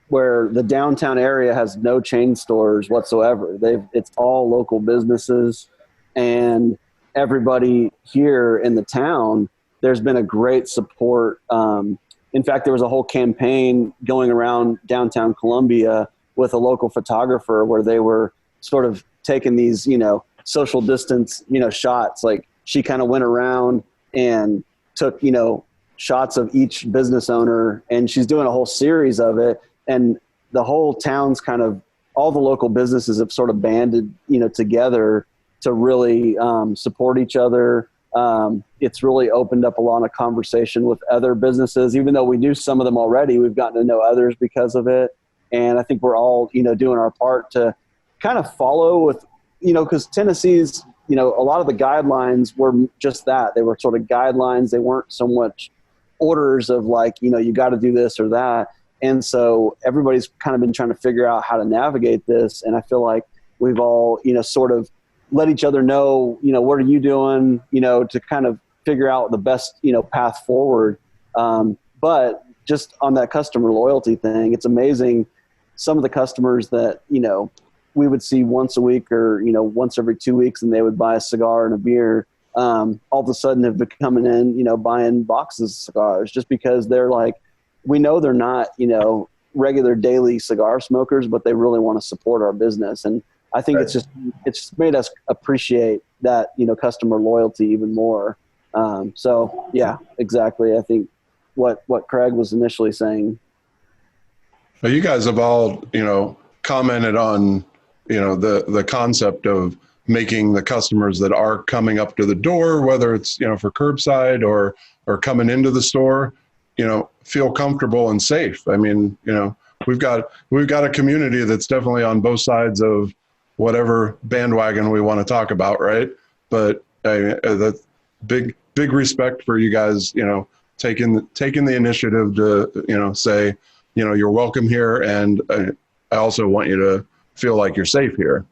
where the downtown area has no chain stores whatsoever. It's all local businesses, and everybody here in the town, there's been a great support. In fact, there was a whole campaign going around downtown Columbia with a local photographer where they were sort of taking these, social distance, shots. Like she kind of went around and took, shots of each business owner, and she's doing a whole series of it. And the whole town's kind of, all the local businesses have sort of banded, together to really support each other. It's really opened up a lot of conversation with other businesses. Even though we knew some of them already, we've gotten to know others because of it. And I think we're all, doing our part to kind of follow with, because Tennessee's, a lot of the guidelines were just that. They were sort of guidelines. They weren't so much orders of like, you got to do this or that. And so everybody's kind of been trying to figure out how to navigate this. And I feel like we've all, sort of let each other know, what are you doing, to kind of figure out the best, path forward. But just on that customer loyalty thing, it's amazing. Some of the customers that, we would see once a week or, once every 2 weeks, and they would buy a cigar and a beer, all of a sudden have been coming in, buying boxes of cigars just because they're like, we know they're not, regular daily cigar smokers, but they really want to support our business. And I think it's made us appreciate that, customer loyalty even more. So yeah, exactly. I think what Craig was initially saying. Well, you guys have all, commented on, the concept of making the customers that are coming up to the door, whether it's, for curbside or coming into the store, feel comfortable and safe. I mean, we've got a community that's definitely on both sides of whatever bandwagon we want to talk about. Right. But that's big respect for you guys, taking the initiative to, say, you're welcome here. And I also want you to feel like you're safe here.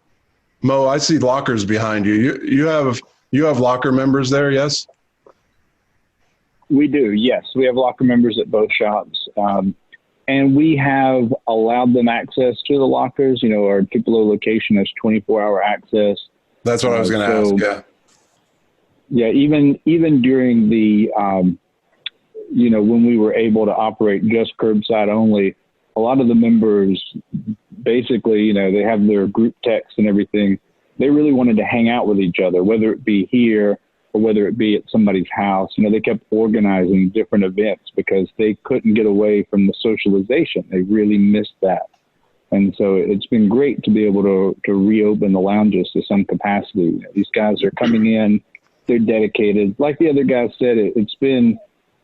Mo, I see lockers behind you. You have locker members there. Yes. We do, yes. We have locker members at both shops. And we have allowed them access to the lockers. Our Tupelo location has 24-hour access. That's what I was going to ask, yeah. Yeah, even during the, when we were able to operate just curbside only, a lot of the members basically, they have their group text and everything. They really wanted to hang out with each other, whether it be here or whether it be at somebody's house. They kept organizing different events because they couldn't get away from the socialization. They really missed that. And so it's been great to be able to reopen the lounges to some capacity. These guys are coming in, they're dedicated. Like the other guy said, it's been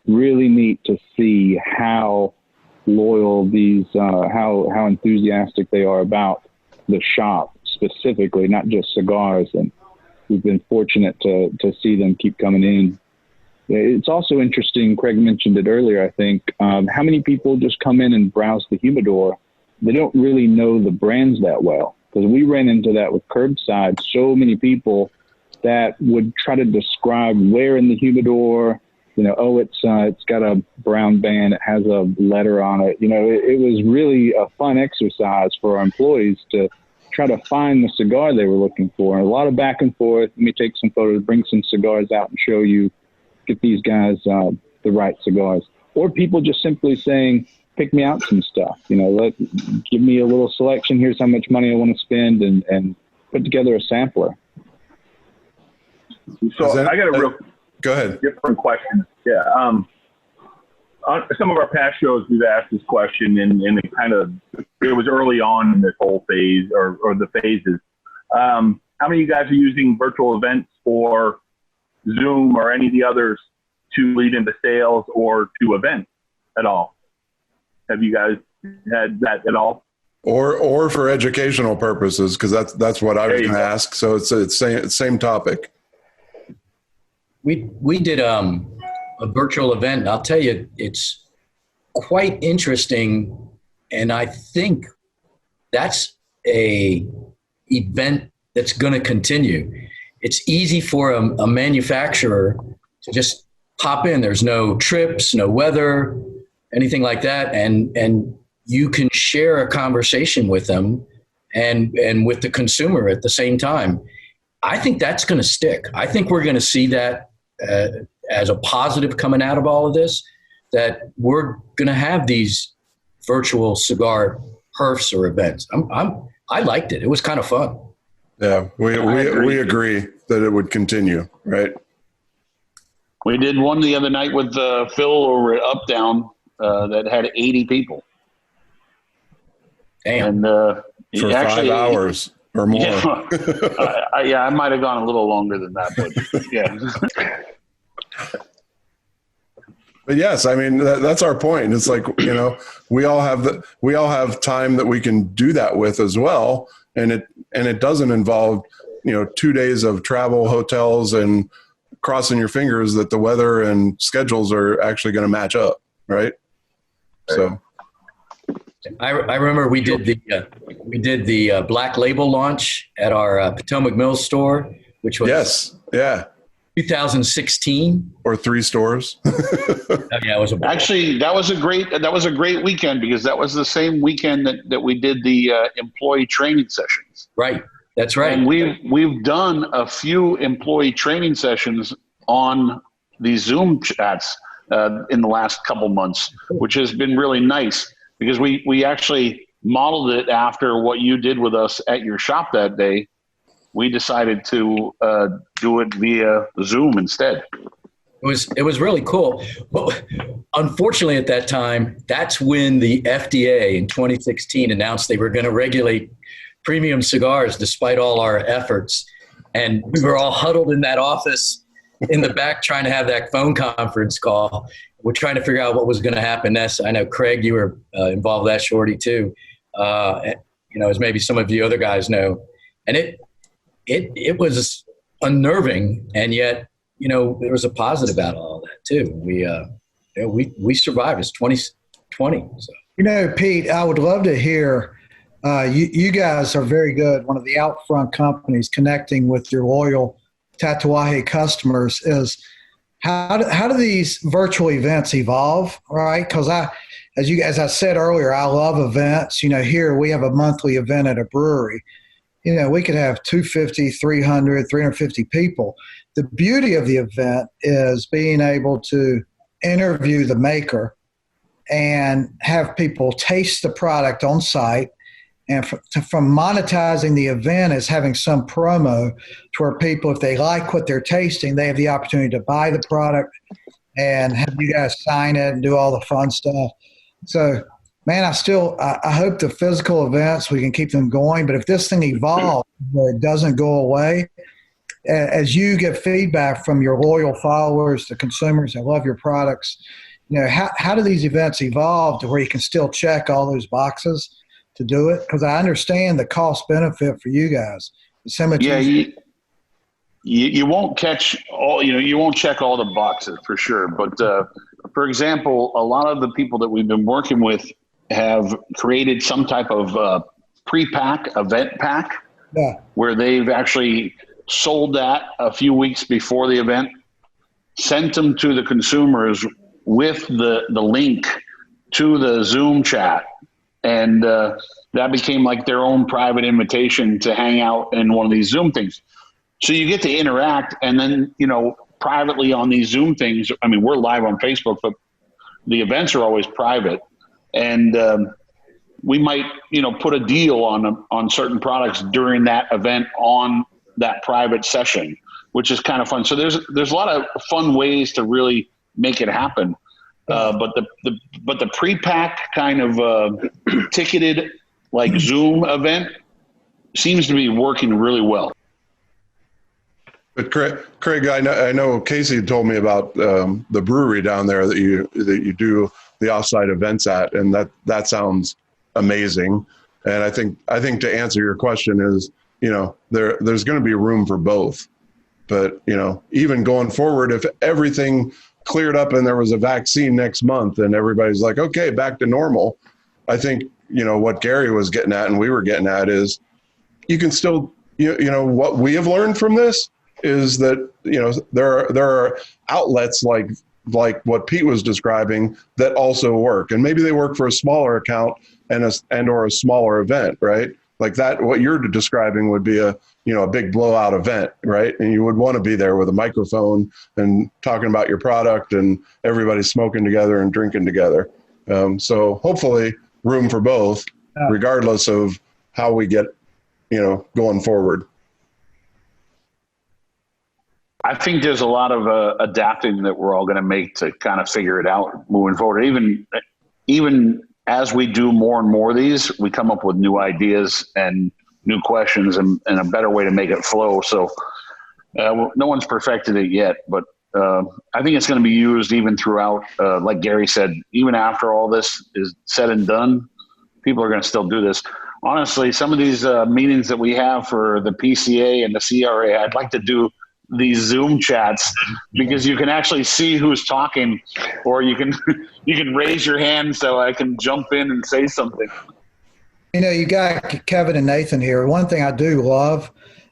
really neat to see how loyal these, how enthusiastic they are about the shop specifically, not just cigars. And we've been fortunate to see them keep coming in. It's also interesting, Craig mentioned it earlier, I think, how many people just come in and browse the humidor. They don't really know the brands that well, because we ran into that with curbside. So many people that would try to describe where in the humidor, oh, it's got a brown band, it has a letter on it. It was really a fun exercise for our employees to try to find the cigar they were looking for. And a lot of back and forth. Let me take some photos, bring some cigars out and show you, get these guys the right cigars. Or people just simply saying, pick me out some stuff, give me a little selection. Here's how much money I want to spend, and put together a sampler. So I got a real go ahead. different question. Yeah. On some of our past shows, we've asked this question, and it was early on in this whole phase or the phases. How many of you guys are using virtual events or Zoom or any of the others to lead into sales or to events at all? Have you guys had that at all? Or for educational purposes, because that's what I was going to ask. So it's same topic. We did a virtual event. I'll tell you, it's quite interesting, and I think that's a event that's going to continue. It's easy for a manufacturer to just pop in. There's no trips, no weather, anything like that, and you can share a conversation with them and with the consumer at the same time. I think that's going to stick. I think we're going to see that as a positive coming out of all of this, that we're going to have these virtual cigar perfs or events. I liked it. It was kind of fun. Yeah, we agree that it would continue, right? We did one the other night with Phil over at Up Down that had 80 people. Damn. And for actually, 5 hours or more. Yeah, I might have gone a little longer than that, but yeah. But yes, I mean that's our point. It's like, we all have time that we can do that with as well, and it doesn't involve 2 days of travel, hotels, and crossing your fingers that the weather and schedules are actually going to match up, right? So I remember we did the Black Label launch at our Potomac Mills store, which was 2016 or 3 stores. Yeah, it was actually that was a great weekend, because that was the same weekend that we did the employee training sessions. Right. That's right. And we've done a few employee training sessions on these Zoom chats in the last couple months, which has been really nice, because we actually modeled it after what you did with us at your shop that day. We decided to do it via Zoom instead. It was really cool. But unfortunately, at that time, that's when the FDA in 2016 announced they were going to regulate premium cigars, despite all our efforts. And we were all huddled in that office in the back trying to have that phone conference call. We're trying to figure out what was going to happen next. I know, Craig, you were involved with that, Shorty, too. As maybe some of you other guys know. And it was unnerving, and yet, there was a positive about all that, too. We survived. It's 2020. So. Pete, I would love to hear, you guys are very good. One of the out-front companies connecting with your loyal Tatuaje customers is how do these virtual events evolve, right? Because as I said earlier, I love events. Here we have a monthly event at a brewery. We could have 250, 300, 350 people. The beauty of the event is being able to interview the maker and have people taste the product on site. And from monetizing the event is having some promo to where people, if they like what they're tasting, they have the opportunity to buy the product and have you guys sign it and do all the fun stuff. So man, I hope the physical events, we can keep them going. But if this thing evolves where it doesn't go away, as you get feedback from your loyal followers, the consumers that love your products, how do these events evolve to where you can still check all those boxes to do it? Because I understand the cost benefit for you guys. It's so much easier. You won't catch all, you won't check all the boxes for sure. But for example, a lot of the people that we've been working with have created some type of pre-pack, event pack, where they've actually sold that a few weeks before the event, sent them to the consumers with the link to the Zoom chat. And that became like their own private invitation to hang out in one of these Zoom things. So you get to interact, and then, privately on these Zoom things, I mean, we're live on Facebook, but the events are always private. And we might, put a deal on certain products during that event on that private session, which is kind of fun. So there's a lot of fun ways to really make it happen. But the pre-pack kind of ticketed like Zoom event seems to be working really well. But Craig, I know Casey told me about the brewery down there that you do the offsite events at, and that sounds amazing. And I think to answer your question is, there's going to be room for both. But even going forward, if everything cleared up and there was a vaccine next month and everybody's like, okay, back to normal, I think what Gary was getting at and we were getting at is you can still what we have learned from this is that there are outlets like what Pete was describing that also work, and maybe they work for a smaller account or a smaller event, right? Like that, what you're describing would be a big blowout event, right? And you would want to be there with a microphone and talking about your product and everybody smoking together and drinking together. So hopefully room for both, regardless of how we get going forward. I think there's a lot of adapting that we're all going to make to kind of figure it out moving forward. Even as we do more and more of these, we come up with new ideas and new questions and a better way to make it flow. So no one's perfected it yet, but I think it's going to be used even throughout, like Gary said, even after all this is said and done, people are going to still do this. Honestly, some of these meetings that we have for the PCA and the CRA, I'd like to do these Zoom chats because you can actually see who's talking, or you can raise your hand so I can jump in and say something. You got Kevin and Nathan here. One thing I do love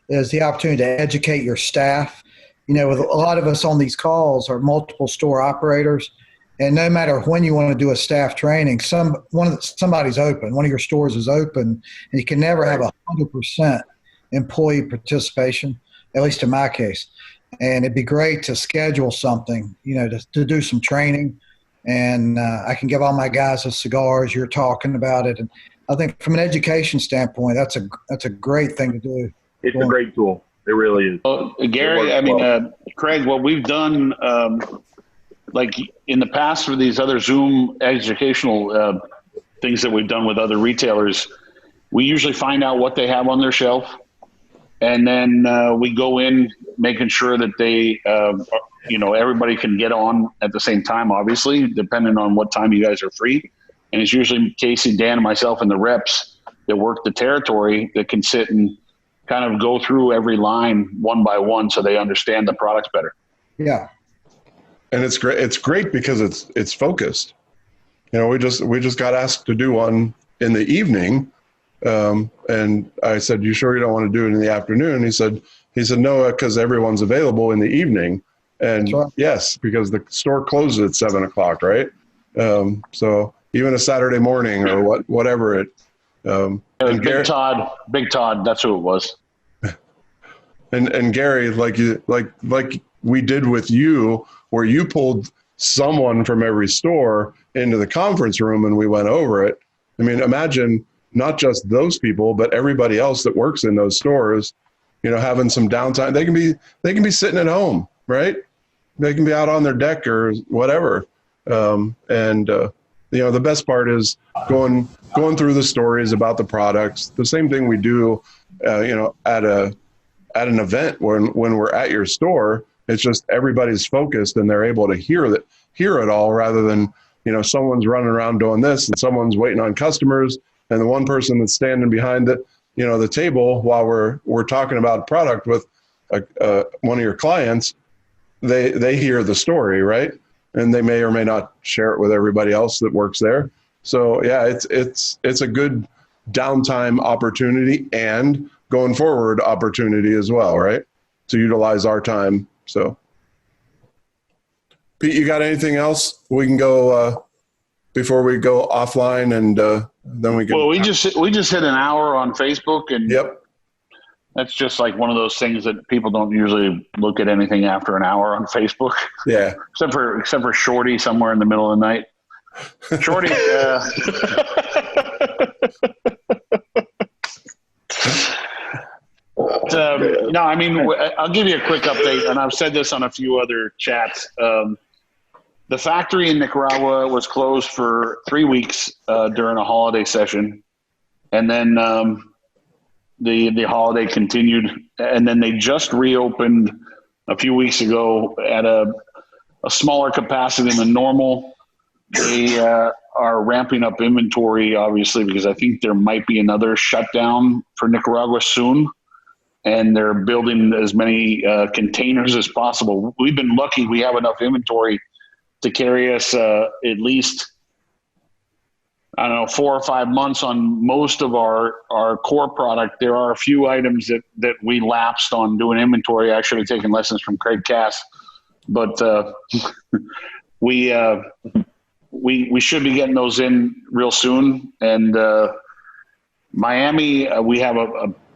is the opportunity to educate your staff. With a lot of us on these calls are multiple store operators, and no matter when you want to do a staff training, somebody's open. One of your stores is open, and you can never have 100% employee participation, at least in my case. And it'd be great to schedule something, to do some training. And I can give all my guys the cigars. You're talking about it. And I think from an education standpoint, that's a great thing to do. It's a great tool. It really is. Well, Gary, Craig, what we've done, like in the past for these other Zoom educational things that we've done with other retailers, we usually find out what they have on their shelf. And then we go in making sure that they, everybody can get on at the same time, obviously, depending on what time you guys are free. And it's usually Casey, Dan, and myself and the reps that work the territory that can sit and kind of go through every line one by one so they understand the products better. Yeah. And it's great. It's great because it's focused. We just got asked to do one in the evening. And I said, "You sure you don't want to do it in the afternoon?" He said, "No, because everyone's available in the evening." And yes, because the store closes at 7:00, right? So even a Saturday morning or whatever it. Big Todd, that's who it was. And Gary, like we did with you, where you pulled someone from every store into the conference room and we went over it. I mean, imagine not just those people, but everybody else that works in those stores, having some downtime. They can be sitting at home, right? They can be out on their deck or whatever. And the best part is going through the stories about the products. The same thing we do, at an event when we're at your store. It's just everybody's focused and they're able to hear it all, rather than, someone's running around doing this and someone's waiting on customers, and the one person that's standing behind the table while we're talking about product with one of your clients, they hear the story, right? And they may or may not share it with everybody else that works there. So yeah, it's a good downtime opportunity and going forward opportunity as well, right? To utilize our time. So Pete, you got anything else? We can go before we go offline, and then we can. Well, we just hit an hour on Facebook, and yep, that's just like one of those things that people don't usually look at anything after an hour on Facebook. Yeah, except for Shorty somewhere in the middle of the night. Shorty. No, I mean, I'll give you a quick update, and I've said this on a few other chats. The factory in Nicaragua was closed for 3 weeks during a holiday session, and then the holiday continued, and then they just reopened a few weeks ago at a smaller capacity than normal. They are ramping up inventory, obviously, because I think there might be another shutdown for Nicaragua soon. And they're building as many containers as possible. We've been lucky; we have enough inventory to carry us at least, 4 or 5 months on most of our core product. There are a few items that we lapsed on doing inventory. Actually, taking lessons from Craig Cass, but we should be getting those in real soon. And Miami, we have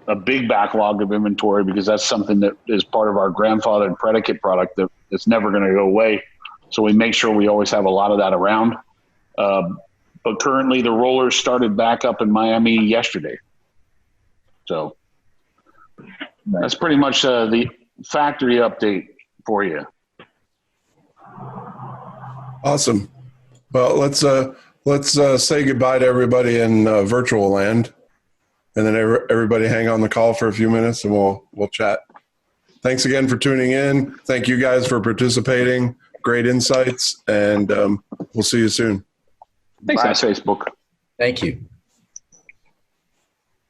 a big backlog of inventory because that's something that is part of our grandfathered predicate product that's never going to go away. So we make sure we always have a lot of that around. But currently the rollers started back up in Miami yesterday. So that's pretty much the factory update for you. Awesome. Well, let's say goodbye to everybody in virtual land. And then everybody hang on the call for a few minutes and we'll chat. Thanks again for tuning in. Thank you guys for participating. Great insights, and we'll see you soon. Thanks, Facebook. Thank you.